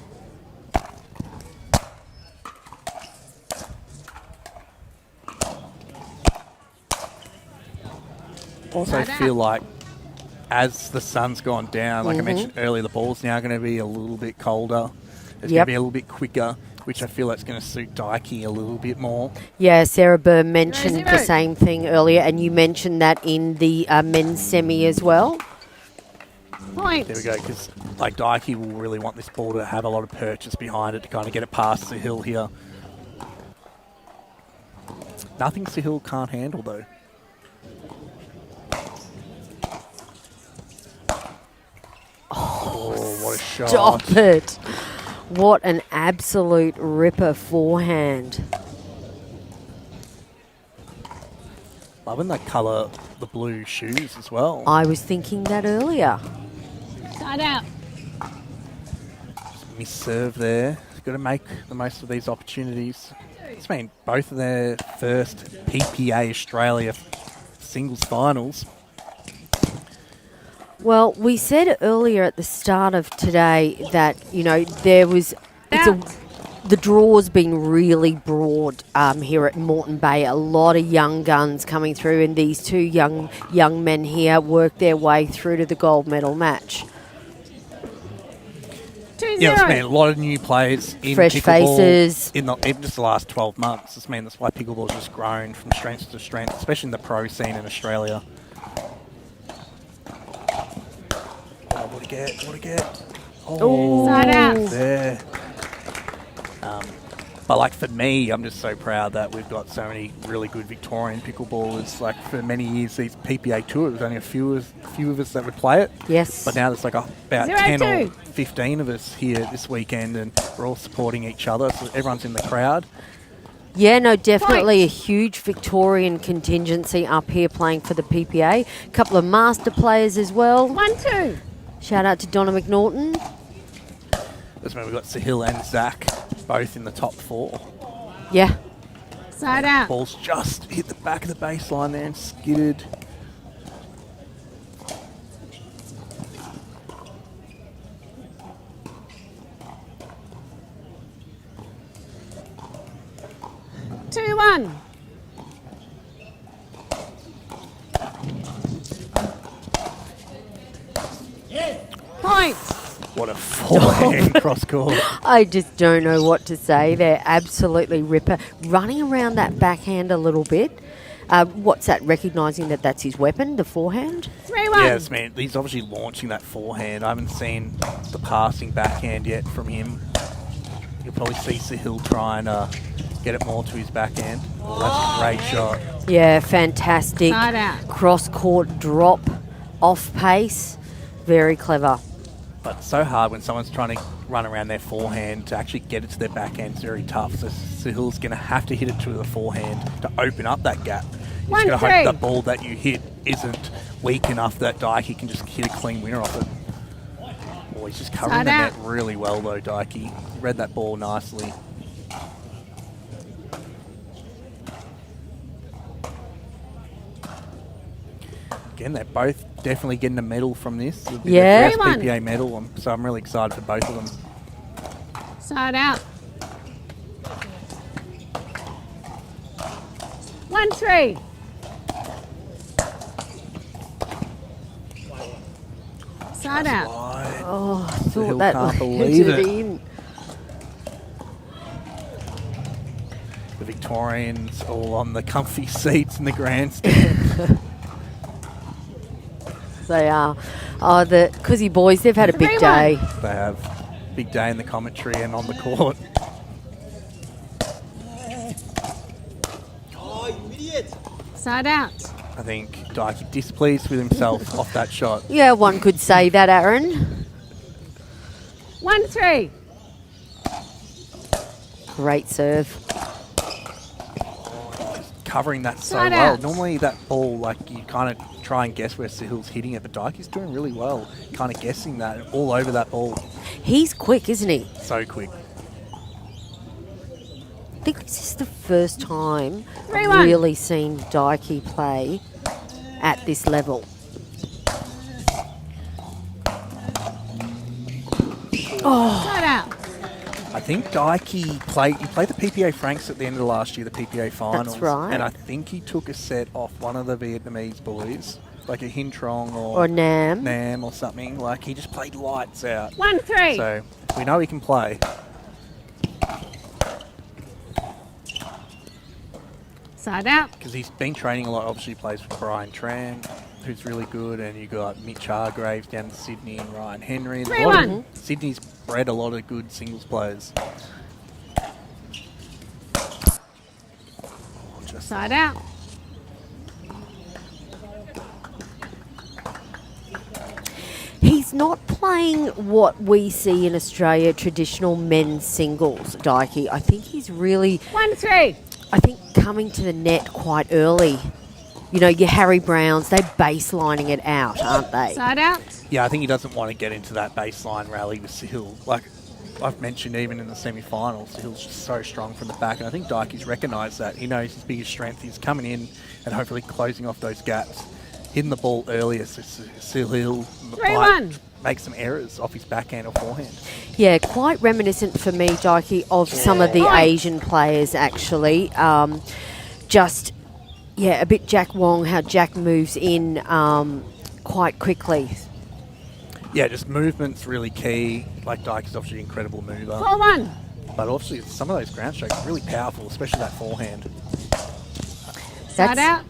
Also feel like as the sun's gone down, like I mentioned earlier, the ball's now going to be a little bit colder. It's going to be a little bit quicker, which I feel that's going to suit Daiki a little bit more. Yeah, Sarah Burr mentioned the same thing earlier, and you mentioned that in the men's semi as well. Point. There we go, because like Daiki will really want this ball to have a lot of purchase behind it to kind of get it past Sahil here. Nothing Sahil can't handle though. Oh, what a shot. Stop it. What an absolute ripper forehand. Loving that colour, the blue shoes as well. I was thinking that earlier. Side out. Just miss-serve there. Got to make the most of these opportunities. It's been both of their first PPA Australia singles finals. Well, we said earlier at the start of today that, you know, there was... the draw's been really broad here at Moreton Bay. A lot of young guns coming through, and these two young men here work their way through to the gold medal match. 2-0. Yeah, it's been a lot of new players in Fresh pickleball faces. in just the last 12 months. It's mean that's why pickleball's just grown from strength to strength, especially in the pro scene in Australia. Oh, what do you get? Oh, Side out. there. But like for me, I'm just so proud that we've got so many really good Victorian pickleballers. Like for many years, these PPA tour, there was only a few of us that would play it. Yes. But now there's like about 10 or 15 of us here this weekend, and we're all supporting each other. So everyone's in the crowd. Yeah, no, definitely a huge Victorian contingency up here playing for the PPA. A couple of master players as well. 1-2. Shout out to Donna McNaughton. That's when we've got Sahil and Zach both in the top 4. Yeah. Side out. Ball's just hit the back of the baseline there and skidded. Two, 1. Points. What a forehand cross court. I just don't know what to say. They're absolutely ripper. Running around that backhand a little bit. What's that? Recognising that that's his weapon, the forehand? 3-1. Yes, man. He's obviously launching that forehand. I haven't seen the passing backhand yet from him. You'll probably see Sahil trying to get it more to his backhand. Oh, that's a great shot. Yeah, fantastic. Side out. Cross-court drop, off pace. Very clever. But it's so hard when someone's trying to run around their forehand to actually get it to their backhand. It's very tough. So Sahil's going to have to hit it to the forehand to open up that gap. You're just going to hope the ball that you hit isn't weak enough that Dikey can just hit a clean winner off it. Oh, he's just covering the net really well though, Dikey. He read that ball nicely. Again, they're both definitely getting a medal from this. It'll be their first PPA medal, so I'm really excited for both of them. Side out. 1-3. Side out. Oh, I Sahil thought that can't landed believe it. in. The Victorians all on the comfy seats in the grandstand. They are. Oh, the Cuzzy boys, they've had a big day. They have big day in the commentary and on the court. Side out. I think Dikey displeased with himself off that shot. Yeah, one could say that, Aaron. 1-3. Great serve. Covering that so Side well. out. Normally that ball, like you kind of try and guess where Sahil's hitting it, but Dikey's doing really well, kind of guessing that all over that ball. He's quick, isn't he? So quick. I think this is the first time 3-1. I've really seen Dikey play at this level. Side out. I think Dikey played the PPA Franks at the end of last year, the PPA finals. That's right. And I think he took a set off one of the Vietnamese boys, like a Hin Trong Or Nam. or something. Like he just played lights out. 1-3. So we know he can play. Side out. Because he's been training a lot. Obviously, he plays with Brian Tran, who's really good, and you got Mitch Hargraves down in Sydney and Ryan Henry. There's a lot of- Sydney's bred a lot of good singles players. Side out. He's not playing what we see in Australia, traditional men's singles, Dikey. I think he's really... 1-3. I think coming to the net quite early. You know, your Harry Browns, they're baselining it out, aren't they? Side out. Yeah, I think he doesn't want to get into that baseline rally with Sahil. Like I've mentioned, even in the semi-finals, Sahil's just so strong from the back, and I think Dikey's recognised that. He knows his biggest strength. He's coming in and hopefully closing off those gaps, hitting the ball earlier. So Sahil make some errors off his backhand or forehand. Yeah, quite reminiscent for me, Dikey, of some of the Asian players actually. A bit Jack Wong, how Jack moves in quite quickly. Yeah, just movement's really key. Like Dikey's obviously an incredible mover. 4-1. But obviously some of those ground strokes are really powerful, especially that forehand. Side out.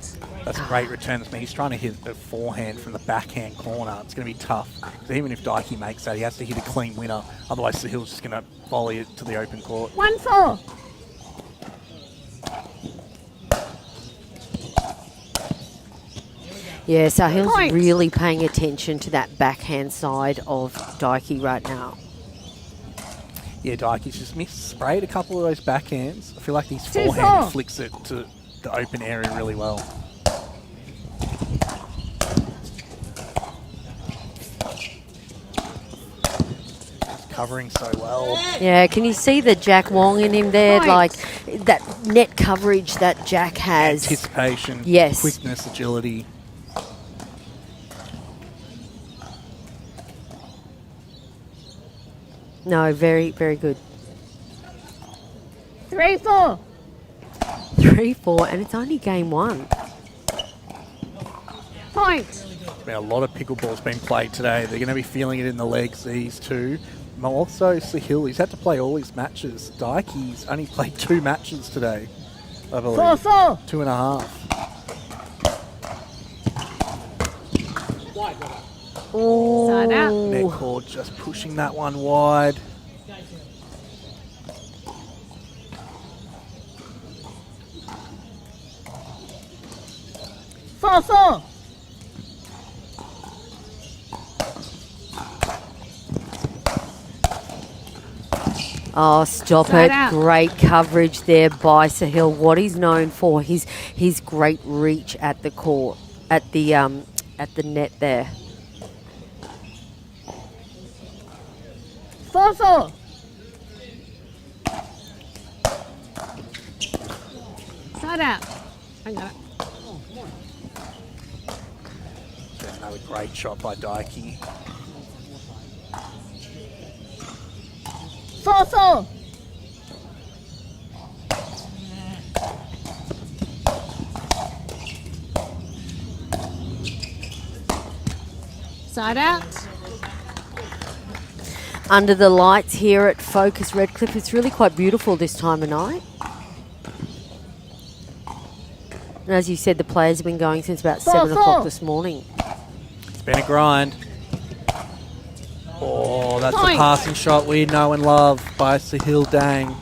That's a great return. I mean, he's trying to hit a forehand from the backhand corner. It's going to be tough. Because even if Dikey makes that, he has to hit a clean winner. Otherwise, Sahil's just going to volley it to the open court. 1-4. Yeah, Sahil's Point. really paying attention to that backhand side of Dikey right now. Yeah, Dikey's just sprayed a couple of those backhands. I feel like his 2-4. forehand flicks it to the open area really well. He's covering so well. Yeah, can you see the Jack Wong in him there? Point. Like that net coverage that Jack has. Anticipation, Yes. quickness, agility. No, very, very good. 3-4. 3-4, and it's only game one. Point. There's been a lot of pickleball's been played today. They're going to be feeling it in the legs, these two. Also, Sahil, he's had to play all his matches. Dikey's only played 2 matches today, I believe. 4-4. 2.5. Side out. Net cord just pushing that one wide. Four. Oh, stop Side it. out. Great coverage there by Sahil. What he's known for, his great reach at the court, at the net there. 4-4. Side out. I got it. Another great shot by Dikey. 4-4. Side out. Under the lights here at Focus Redcliffe, it's really quite beautiful this time of night. And as you said, the players have been going since about 7 o'clock this morning. It's been a grind. Oh, that's Point. a passing shot we know and love by Sahil Dang.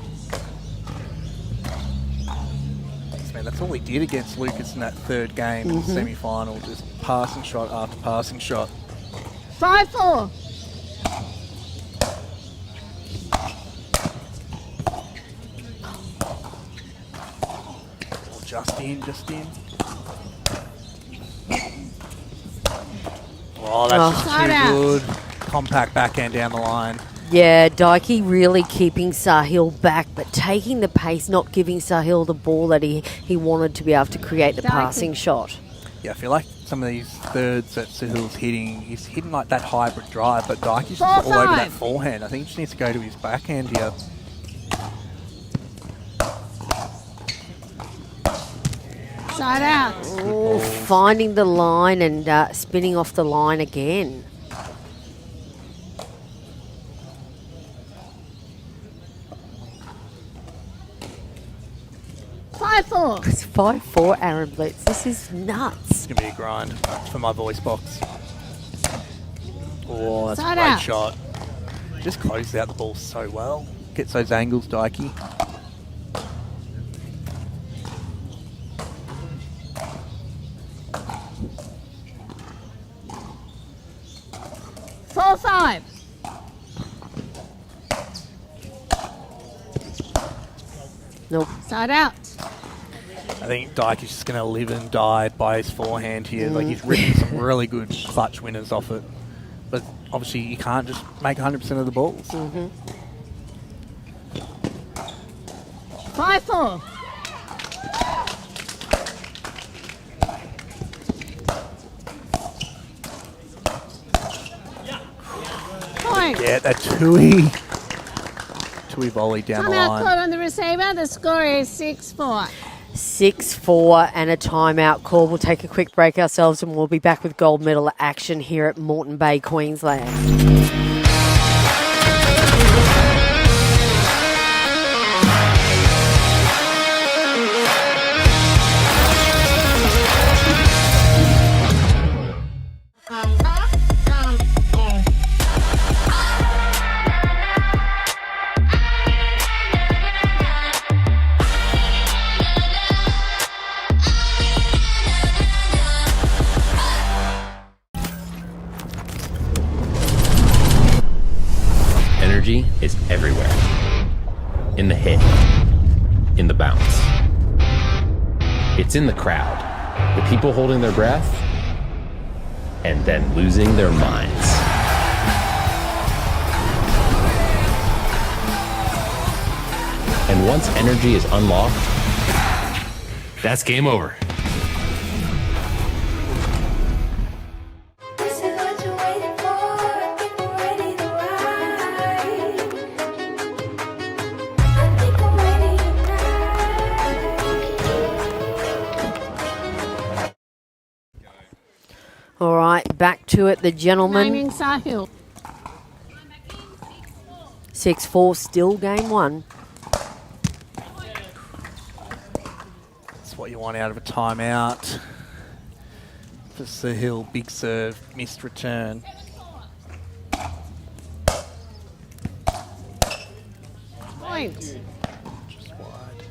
Man, that's all we did against Lucas in that third game in the semi-final. Just passing shot after passing shot. 5-4. Just in. Oh, that's just Side too out. good. Compact backhand down the line. Yeah, Dikey really keeping Sahil back, but taking the pace, not giving Sahil the ball that he wanted to be able to create the Dikey. passing shot. Yeah, I feel like some of these thirds that Sahil's hitting, he's hitting like that hybrid drive, but Dikey's just all over that 4-5. forehand. I think he just needs to go to his backhand here. Side out. Oh, finding the line and spinning off the line again. It's 5-4, Aaron Blitz. This is nuts. It's going to be a grind for my voice box. Oh, that's Side a great out. shot. Just closes out the ball so well. Gets those angles, Dikey. Four, 5. Nope. Side out. I think Dikey's just going to live and die by his forehand here. Like, he's ripping some really good clutch winners off it. But obviously, you can't just make 100% of the balls. 5-4. Point. Yeah, that Tui volley down the Timeout line. called on the receiver. The score is 6-4. 6-4 and a timeout call. We'll take a quick break ourselves and we'll be back with gold medal action here at Moreton Bay, Queensland. Energy is everywhere. In the hit, in the bounce. It's in the crowd, the people holding their breath, and then losing their minds. And once energy is unlocked, that's game over. This is what you're waiting for. People ready to ride. I think I'm ready tonight. All right, back to it, the gentlemen. Naming Sahil. 6-4, still game one. That's what you want out of a timeout. For Sahil, big serve, missed return. Point. Just wide.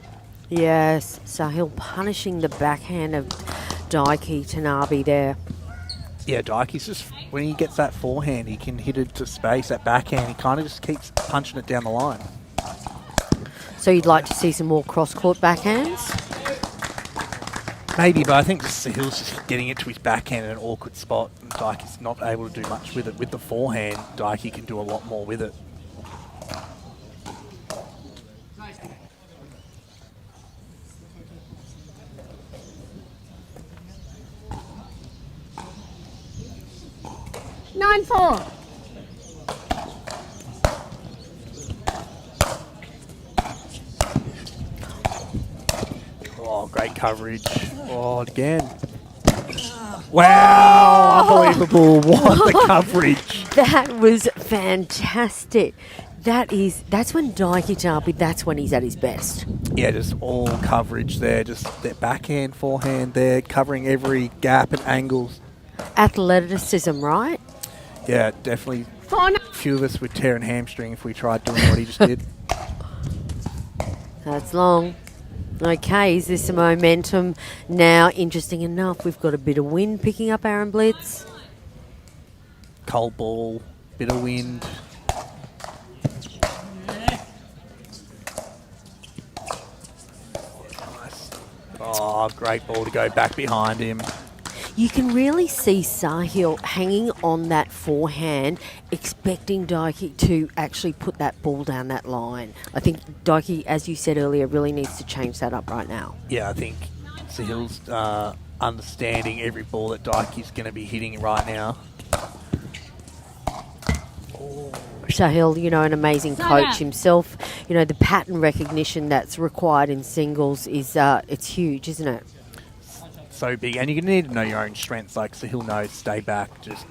Yes, Sahil punishing the backhand of Daiki Tanabe there. Yeah, Daiki's just, when he gets that forehand, he can hit it to space. That backhand, he kind of just keeps punching it down the line. So you'd like to see some more cross-court backhands? Maybe, but I think Sahil's just getting it to his backhand in an awkward spot, and Daiki's not able to do much with it. With the forehand, Daiki can do a lot more with it. Nine 4. Oh, great coverage. Oh, again. Wow, unbelievable. What the coverage. That was fantastic. That's when Daiki Tanabe, that's when he's at his best. Yeah, just all coverage there. Just their backhand, forehand there, covering every gap and angles. Athleticism, right? Yeah, definitely. 4 Few of us would tear a hamstring if we tried doing what he just did. That's long. Okay, is this some momentum now? Interesting enough, we've got a bit of wind picking up Aaron Blitz. Cold ball, bit of wind. Nice. Oh, great ball to go back behind him. You can really see Sahil hanging on that forehand, expecting Daiki to actually put that ball down that line. I think Daiki, as you said earlier, really needs to change that up right now. Yeah, I think Sahil's understanding every ball that Daiki's going to be hitting right now. Sahil, an amazing coach himself. The pattern recognition that's required in singles is it's huge, isn't it? So big, and you need to know your own strengths. Like Sahil knows, stay back, just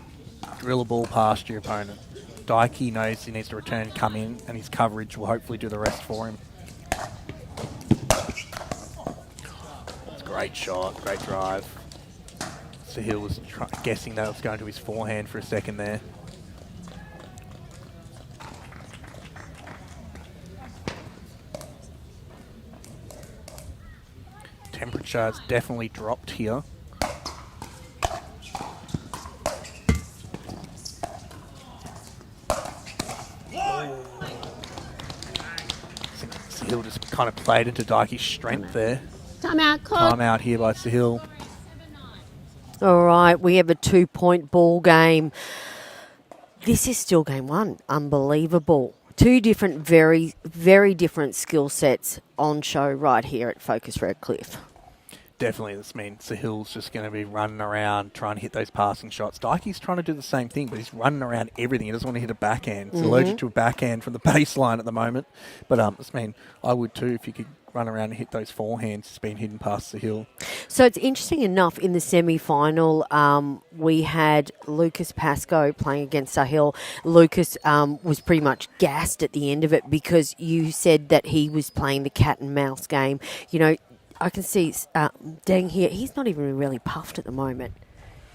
drill a ball past your opponent. Daiki knows he needs to return, come in, and his coverage will hopefully do the rest for him. It's a great shot, great drive. Sahil was guessing that it was going to his forehand for a second there. Temperature has definitely dropped here. Sahil just kind of played into Daiki's strength there. Timeout call. Timeout here by Sahil. All right, we have a 2-point ball game. This is still game one. Unbelievable. Two different, very, very different skill sets on show right here at Focus Redcliffe. definitely this means Sahil's just going to be running around trying to hit those passing shots. Daiki's trying to do the same thing, but he's running around everything. He doesn't want to hit a backhand. He's allergic to a backhand from the baseline at the moment. But this mean I would too if you could run around and hit those forehands. It's been hidden past Sahil. So it's interesting enough, in the semi-final, we had Lucas Pascoe playing against Sahil. Lucas was pretty much gassed at the end of it because you said that he was playing the cat and mouse game. You know, I can see Deng here, he's not even really puffed at the moment.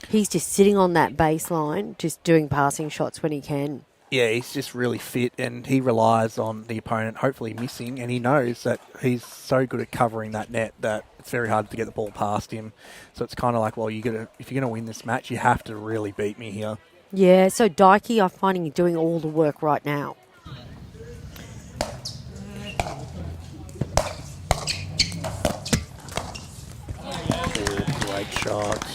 He's just sitting on that baseline, just doing passing shots when he can. Yeah, he's just really fit, and he relies on the opponent hopefully missing, and he knows that he's so good at covering that net that it's very hard to get the ball past him. So it's kind of like, well, if you're going to win this match, you have to really beat me here. Yeah, so Daiki, I'm finding doing all the work right now. Great shot.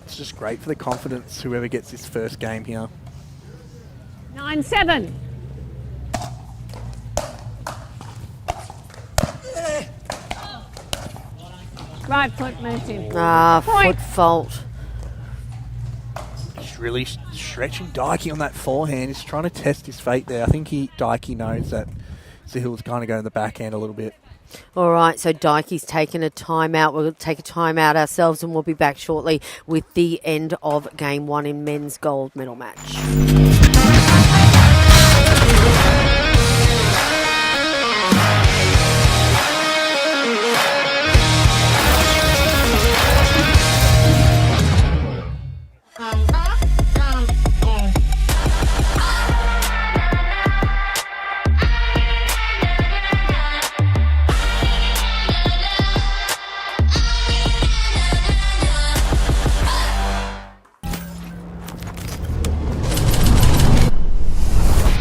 It's just great for the confidence, whoever gets this first game here. 9-7. Right foot moved him. Foot fault. He's really stretching Daiki on that forehand. He's trying to test his fate there. I think Daiki knows that Sahil's kind of going to the backhand a little bit. All right, so Daiki's taken a timeout. We'll take a timeout ourselves and we'll be back shortly with the end of Game 1 in men's gold medal match.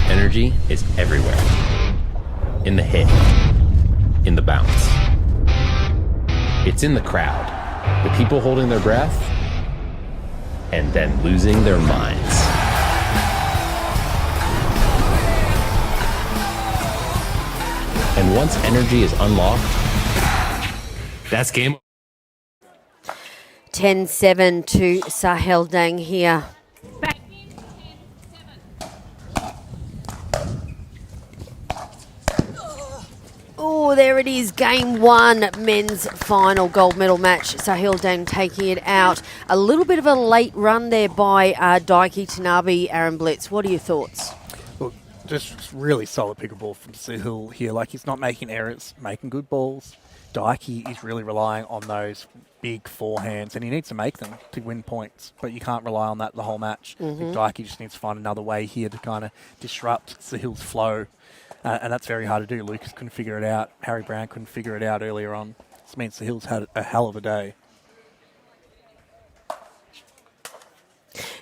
Energy is everywhere. In the hit, in the bounce. It's in the crowd, the people holding their breath, and then losing their minds. And once energy is unlocked, that's game. 10-7 to Sahil Deng here. Back. Oh, there it is. Game 1, men's final gold medal match. Sahil Deng taking it out. A little bit of a late run there by Daiki Tanabe, Aaron Blitz. What are your thoughts? Look, just really solid pickleball from Sahil here. Like, he's not making errors, making good balls. Daiki is really relying on those big forehands, and he needs to make them to win points, but you can't rely on that the whole match. I think Daiki just needs to find another way here to kind of disrupt Sahil's flow. And that's very hard to do. Lucas couldn't figure it out. Harry Brown couldn't figure it out earlier on. This means Sahil's had a hell of a day.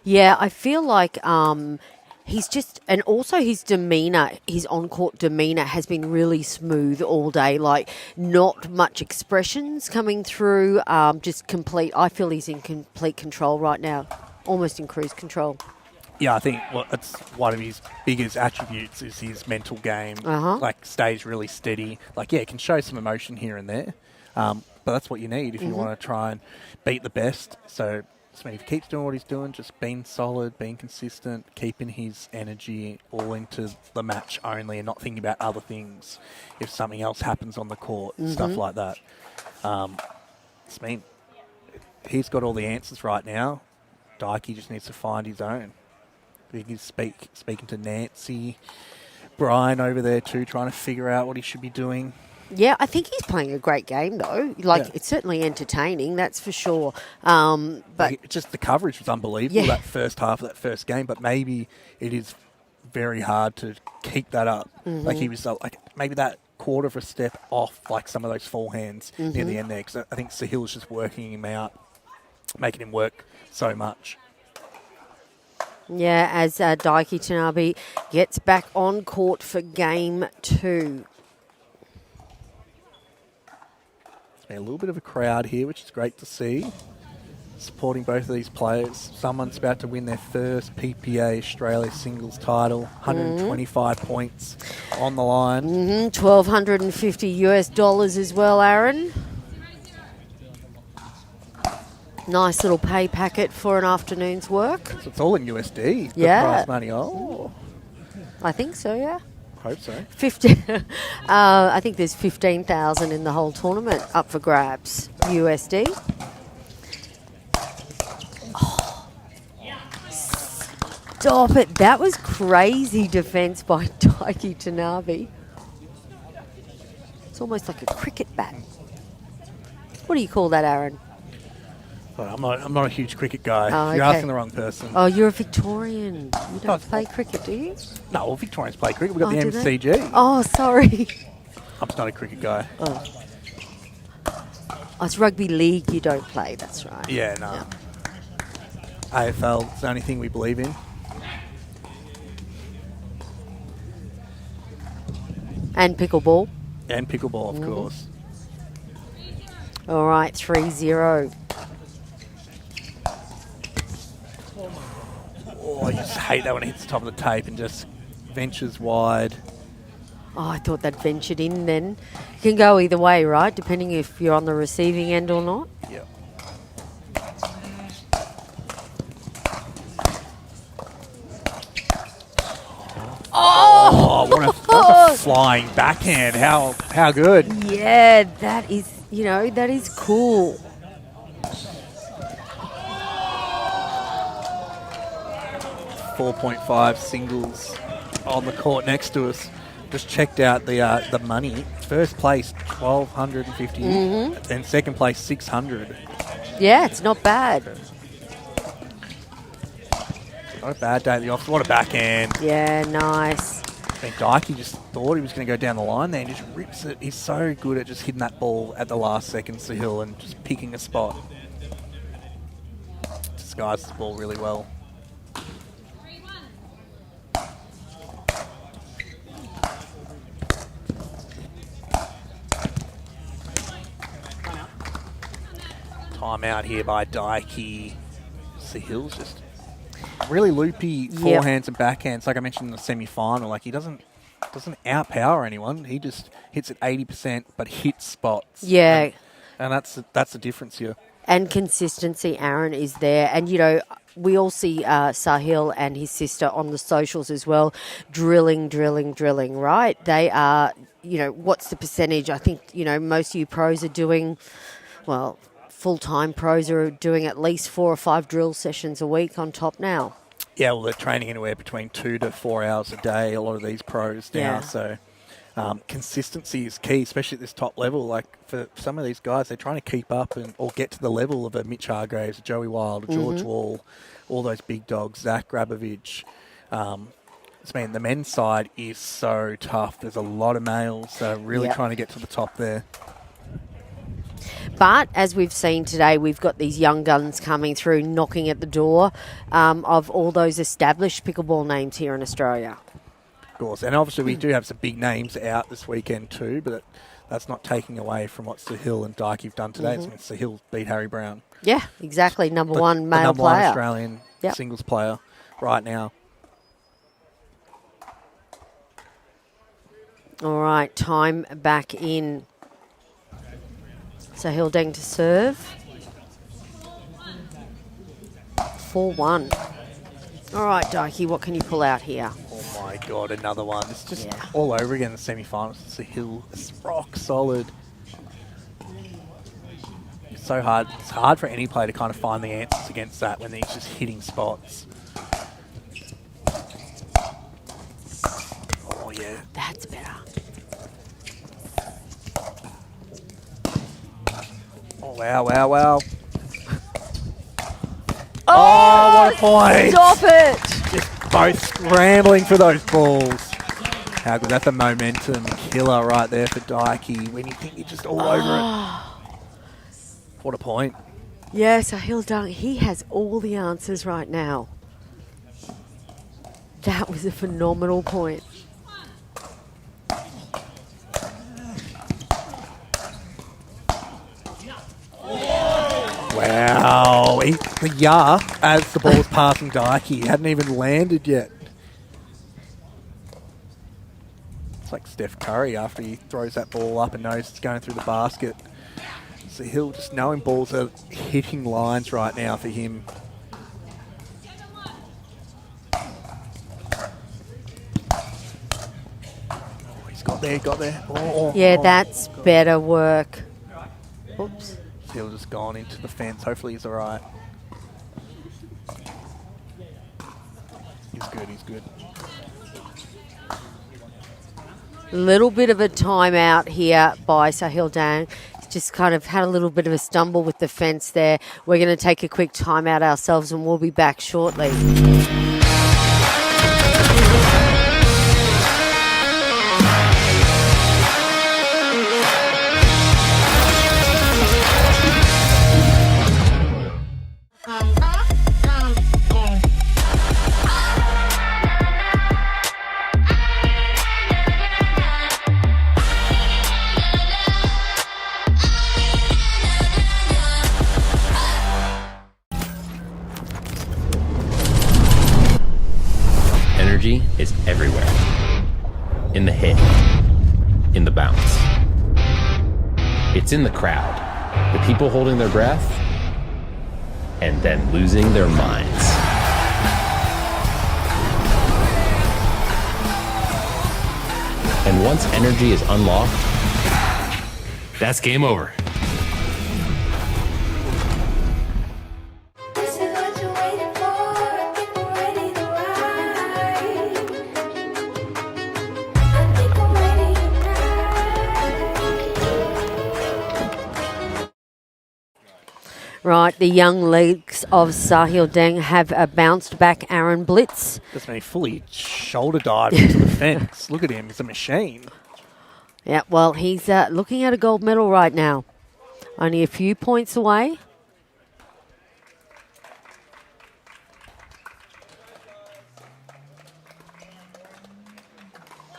Yeah, I feel like he's just, and also his demeanour, his on-court demeanour has been really smooth all day. Like, not much expressions coming through, just complete. I feel he's in complete control right now, almost in cruise control. Yeah, I think it's one of his biggest attributes is his mental game. Like, stays really steady. Like, yeah, can show some emotion here and there, but that's what you need if you want to try and beat the best. So if he keeps doing what he's doing, just being solid, being consistent, keeping his energy all into the match only and not thinking about other things if something else happens on the court and stuff like that. He's got all the answers right now. Daiki just needs to find his own. He can speaking to Nancy, Brian over there too, trying to figure out what he should be doing. Yeah, I think he's playing a great game though. It's certainly entertaining, that's for sure. But just the coverage was unbelievable that first half of that first game. But maybe it is very hard to keep that up. Like, he was maybe that quarter of a step off, like some of those forehands near the end there. Because I think Sahil's just working him out, making him work so much. yeah, as Daiki Tanabe gets back on court for Game 2. There's been a little bit of a crowd here, which is great to see. supporting both of these players. Someone's about to win their first PPA Australia singles title. 125 points on the line. $1,250 as well, Aaron. Nice little pay packet for an afternoon's work. So it's all in USD. The Yeah. prize money. Oh, I think so, yeah. hope so. 50. I think there's 15,000 in the whole tournament up for grabs, USD. Oh. Stop it. That was crazy defence by Daiki Tanabe. It's almost like a cricket bat. What do you call that, Aaron? Well, I'm not a huge cricket guy. Oh, You're okay. asking the wrong person. Oh, you're a Victorian. You don't play cricket, do you? No, well, Victorians play cricket. We've got Oh, the do they? MCG. Oh, sorry. I'm just not a cricket guy. Oh, it's rugby league you don't play, that's right. Yeah, no. AFL is the only thing we believe in. And pickleball. And pickleball, of course. All right, 3-0. Oh, I just hate that when it hits the top of the tape and just ventures wide. Oh, I thought that ventured in then. It can go either way, right? Depending if you're on the receiving end or not. Yep. Oh, what a flying backhand. How good. Yeah, that is, that is cool. .5 singles on the court next to us. Just checked out the money. First place, 1,250, and second place, 600. Yeah, it's not bad. Not a bad day at the office. What a backhand. Yeah, nice. And Daiki just thought he was going to go down the line there and just rips it. He's so good at just hitting that ball at the last seconds to Hill and just picking a spot. Disguises the ball really well. Timeout here by Daiki. Sahil's just really loopy forehands and backhands. Like I mentioned in the semi-final, like he doesn't outpower anyone. He just hits at 80%, but hits spots. Yeah. And that's the difference here. And consistency, Aaron, is there. And, we all see Sahil and his sister on the socials as well, drilling, right? They are, what's the percentage? I think, most of you pros are doing, full-time pros are doing at least 4 or 5 drill sessions a week on top now. Yeah, well, they're training anywhere between 2 to 4 hours a day, a lot of these pros now. Yeah. So consistency is key, especially at this top level. Like for some of these guys, they're trying to keep up or get to the level of a Mitch Hargraves, a Joey Wild, a George Wall, all those big dogs, Zach Grabovich. The men's side is so tough. There's a lot of males that are really trying to get to the top there. But as we've seen today, we've got these young guns coming through, knocking at the door of all those established pickleball names here in Australia. Of course. And obviously we do have some big names out this weekend too, but that's not taking away from what Sahil and Daiki have done today. It's meant Sahil beat Harry Brown. Yeah, exactly. Number one male number one player. Australian singles player right now. All right, time back in. So Hildeng to serve. 4-1. All right, Daiki, what can you pull out here? Oh my God, another one. It's just all over again in the semi-finals. It's a Hill. It's rock solid. It's so hard. It's hard for any player to kind of find the answers against that when he's just hitting spots. Oh yeah. That's better. Oh, wow. Oh, what a point. Stop it. Just both scrambling for those balls. How good. That's a momentum killer right there for Daiki when you think you're just all over it. What a point. Yeah, so Hildeng, he has all the answers right now. That was a phenomenal point. Wow. As the ball was passing Dyke, he hadn't even landed yet. It's like Steph Curry after he throws that ball up and knows it's going through the basket. So he'll just knowing balls are hitting lines right now for him. Oh, he's got there. Yeah, that's better work. Oops. He'll just gone into the fence. Hopefully he's all right. He's good. Little bit of a timeout here by Sahil Dang. Just kind of had a little bit of a stumble with the fence there. We're going to take a quick timeout ourselves and we'll be back shortly. Energy is everywhere. In the hit, in the bounce. It's in the crowd, the people holding their breath, and then losing their minds. And once energy is unlocked, that's game over. This is what you're waiting for. People ready to ride. I think I'm ready tonight. Right, the young legs of Sahil Deng have bounced back Aaron Blitz. Just made fully shoulder dive into the fence. Look at him, he's a machine. Yeah, well, he's looking at a gold medal right now. Only a few points away.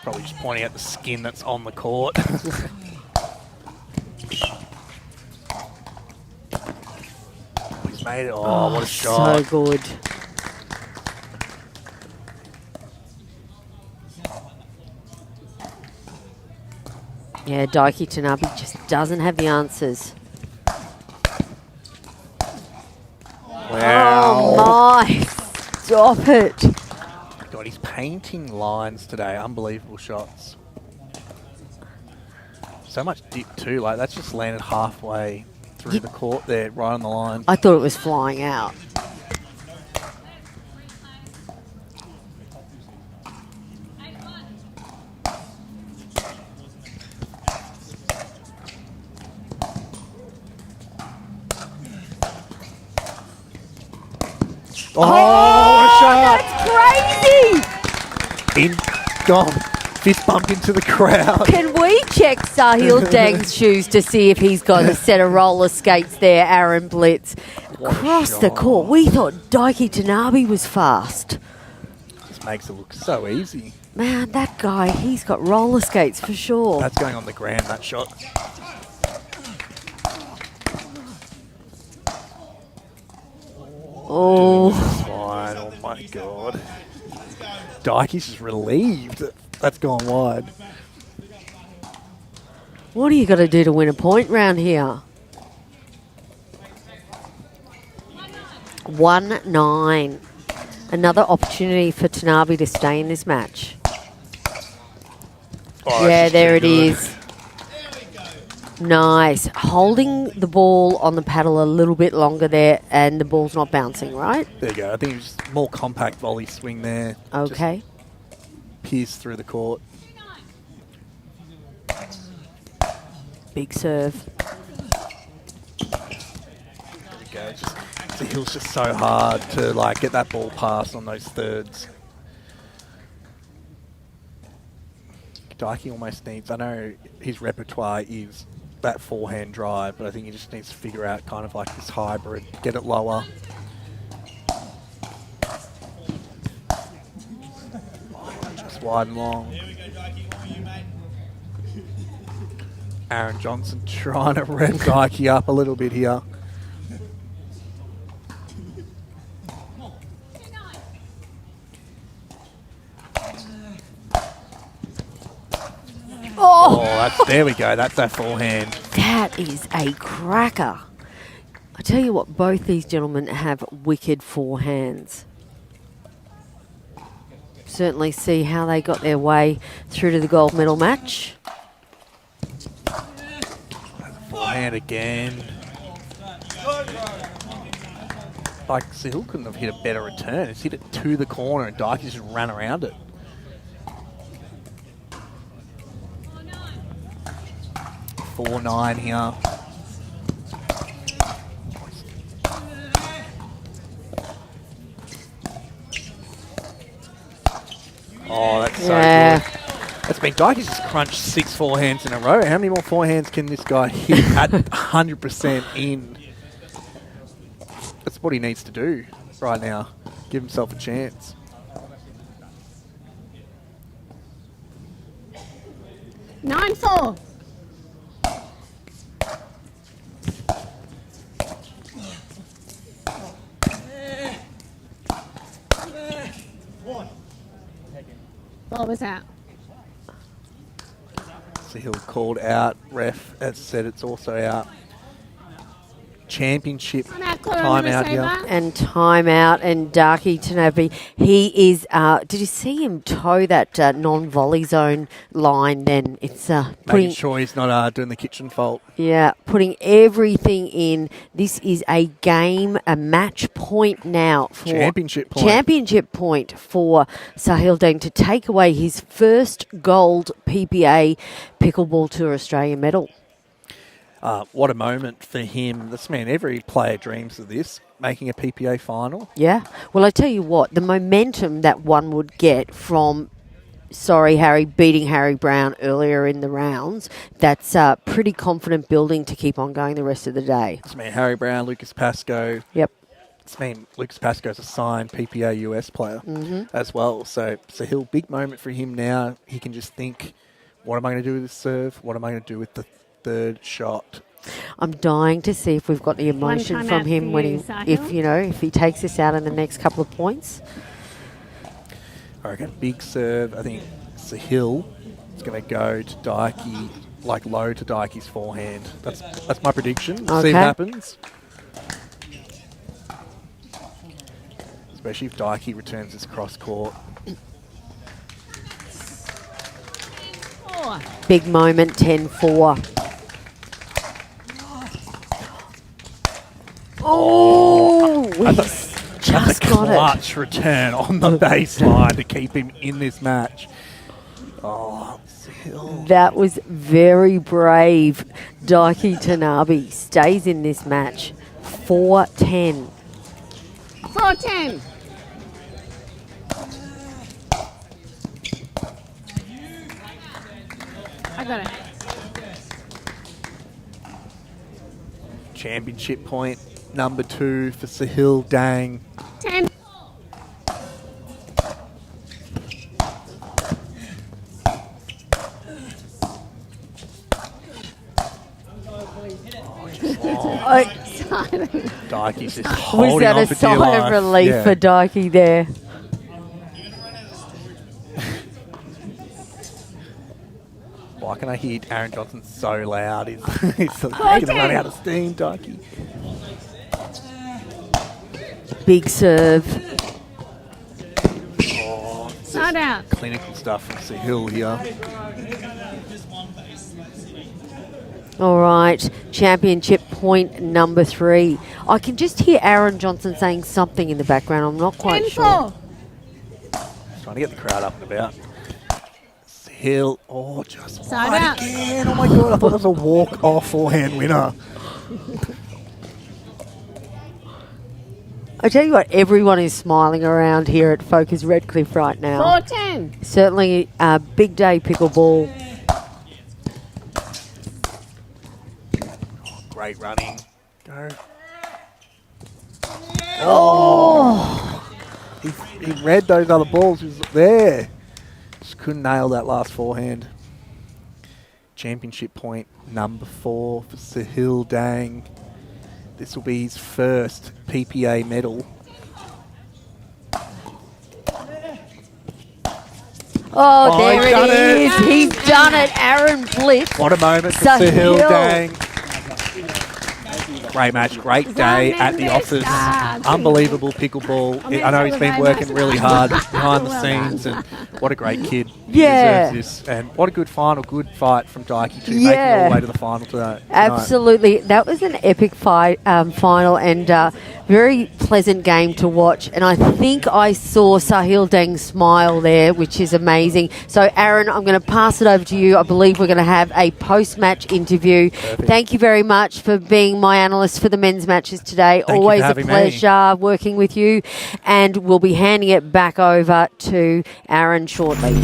Probably just pointing at the skin that's on the court. He's made it. Oh, what a shot. So good. Yeah, Daiki Tanabe just doesn't have the answers. Wow. Oh my, stop it. God, he's painting lines today. Unbelievable shots. So much dip too. Like, that's just landed halfway through the court there, right on the line. I thought it was flying out. Oh, what a shot! That's crazy! In, gone. Fist bumped into the crowd. Can we check Sahil Deng's shoes to see if he's got a set of roller skates there, Aaron Blitz? Across the court. We thought Daiki Tanabe was fast. This makes it look so easy. Man, that guy, he's got roller skates for sure. That's going on the ground, that shot. Oh. Fine. Oh my god. Daiki's just relieved that's gone wide. What do you got to do to win a point round here? 1-9. Another opportunity for Tanabe to stay in this match. Oh, yeah, there it is. Nice. Holding the ball on the paddle a little bit longer there, and the ball's not bouncing, right? There you go. I think it was more compact volley swing there. Okay. Just pierce through the court. Big serve. There you go. The hill's just so hard to like get that ball past on those thirds. Daiki almost needs, I know his repertoire is that forehand drive, but I think he just needs to figure out kind of like this hybrid, get it lower. Oh, just wide and long. Aaron Johnson trying to rev Daiki up a little bit here. there we go. That's that forehand. That is a cracker. I tell you what, both these gentlemen have wicked forehands. Certainly see how they got their way through to the gold medal match. Forehand again. Like, Sahil couldn't have hit a better return. He's hit it to the corner and Dyke just ran around it. Oh, 4-9 here. Oh, that's so good. That's been Dykey's just crunched 6 forehands in a row. How many more forehands can this guy hit at 100% in? That's what he needs to do right now. Give himself a chance. Nine, 4. What was that? Sahil called out. Ref has said it's also out. Championship timeout here. And timeout, and Darky Tanabe, he is, did you see him toe that non-volley zone line then? It's Making sure he's not doing the kitchen fault. Yeah, putting everything in. This is a game, a match point now. For Championship point. Championship point for Sahil Deng to take away his first gold PPA Pickleball Tour Australia medal. What a moment for him. This man, every player dreams of this, making a PPA final. Yeah. Well, I tell you what, the momentum that one would get from, Harry, beating Harry Brown earlier in the rounds, that's pretty confident building to keep on going the rest of the day. This man, Harry Brown, Lucas Pascoe. Yep. This man, Lucas Pascoe's a signed PPA US player as well. So Sahil, big moment for him now. He can just think, what am I going to do with this serve? What am I going to do with the third shot? I'm dying to see if we've got the emotion from him when if he takes this out in the next couple of points. I reckon big serve. I think Sahil is going to go to Dykey, like low to Dykey's forehand. That's my prediction. Okay. See what happens. Especially if Dykey returns his cross court. Big moment, 10-4. Oh, that's a clutch return on the baseline to keep him in this match. Oh, Sahil. That was very brave. Daiki Tanabe stays in this match. 4-10. 4-10. I got it. Championship point number 2 for Sahil Deng. 10. Dykey's just holding was that on a for sigh dear of life. relief for Dykey there? Why can I hear Aaron Johnson so loud? He's going to run out of steam, Dykey. Big serve. Oh, Side out. Clinical stuff from Sahil here. All right, championship point number 3. I can just hear Aaron Johnson saying something in the background. I'm not quite sure. Just trying to get the crowd up and about. Sahil, just Side wide out. again. Oh my God, I thought that was a walk-off forehand winner. I tell you what, everyone is smiling around here at Focus Redcliffe right now. 4-10. Certainly a big day pickleball. Great running. Go. He read those other balls. He was there. Just couldn't nail that last forehand. Championship point number 4 for Sahil Deng. This will be his first PPA medal. Oh, Oh, there he's done it is. it. He's done it. Aaron Blitz. What a moment for Sahil. Sahil Dang. Great match, great day at the office. Unbelievable pickleball. I know he's been working really hard behind the scenes, and what a great kid. He Yeah. deserves this. And what a good final, good fight from Daiki too, making it all the way to the final tonight. Absolutely. That was an epic fight, final, and very pleasant game to watch. And I think I saw Sahil Deng smile there, which is amazing. So, Aaron, I'm going to pass it over to you. I believe we're going to have a post-match interview. Perfect. Thank you very much for being my analyst for the men's matches today. Thank you Always for a having me. pleasure working with you. And we'll be handing it back over to Aaron shortly.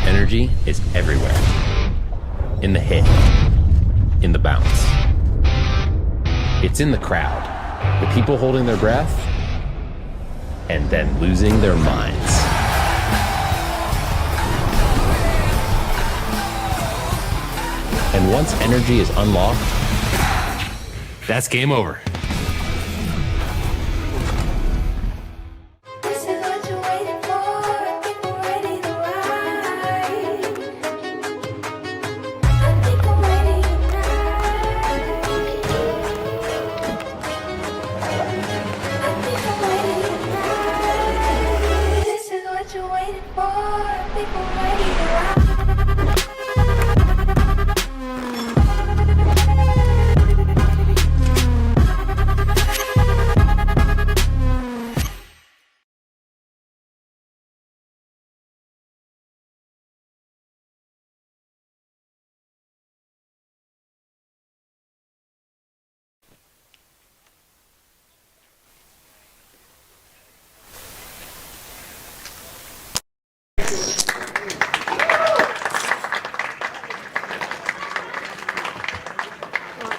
Energy is everywhere. In the hit, in the bounce. It's in the crowd, the people holding their breath, and then losing their minds. And once energy is unlocked, that's game over. This is what you're waiting for. People ready to ride. I think I'm ready tonight. I think I'm ready tonight. This is what you're waiting for. People ready to ride.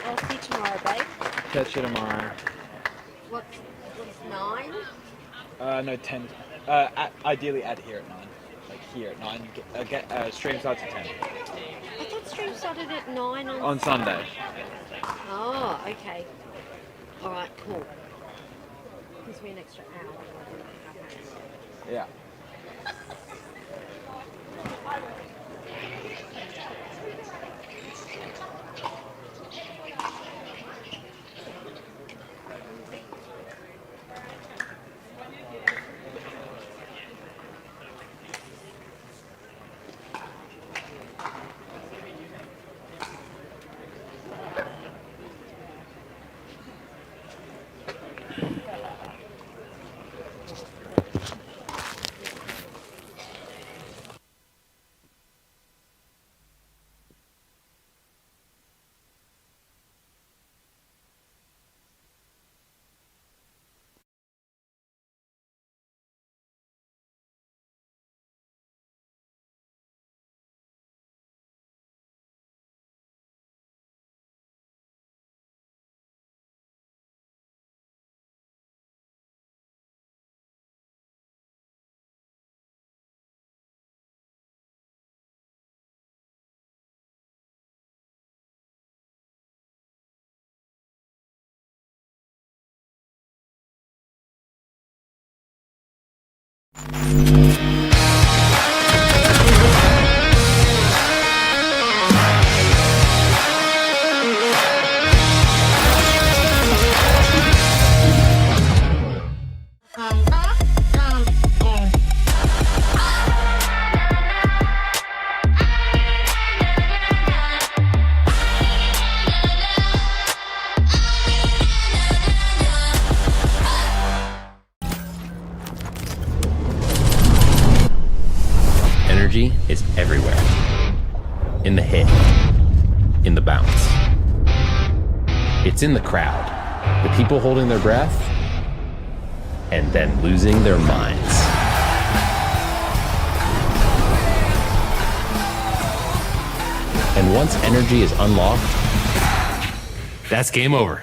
I'll see you tomorrow, babe. Catch you tomorrow. What's 9? No, 10. Ideally at here at 9. Like here at 9. Stream starts at 10. I thought stream started at 9 On Sunday. Oh, okay. All right, cool. Gives me an extra hour. Okay. Yeah. Energy is everywhere. In the hit, in the bounce. It's in the crowd, the people holding their breath, and then losing their minds. And once energy is unlocked, that's game over.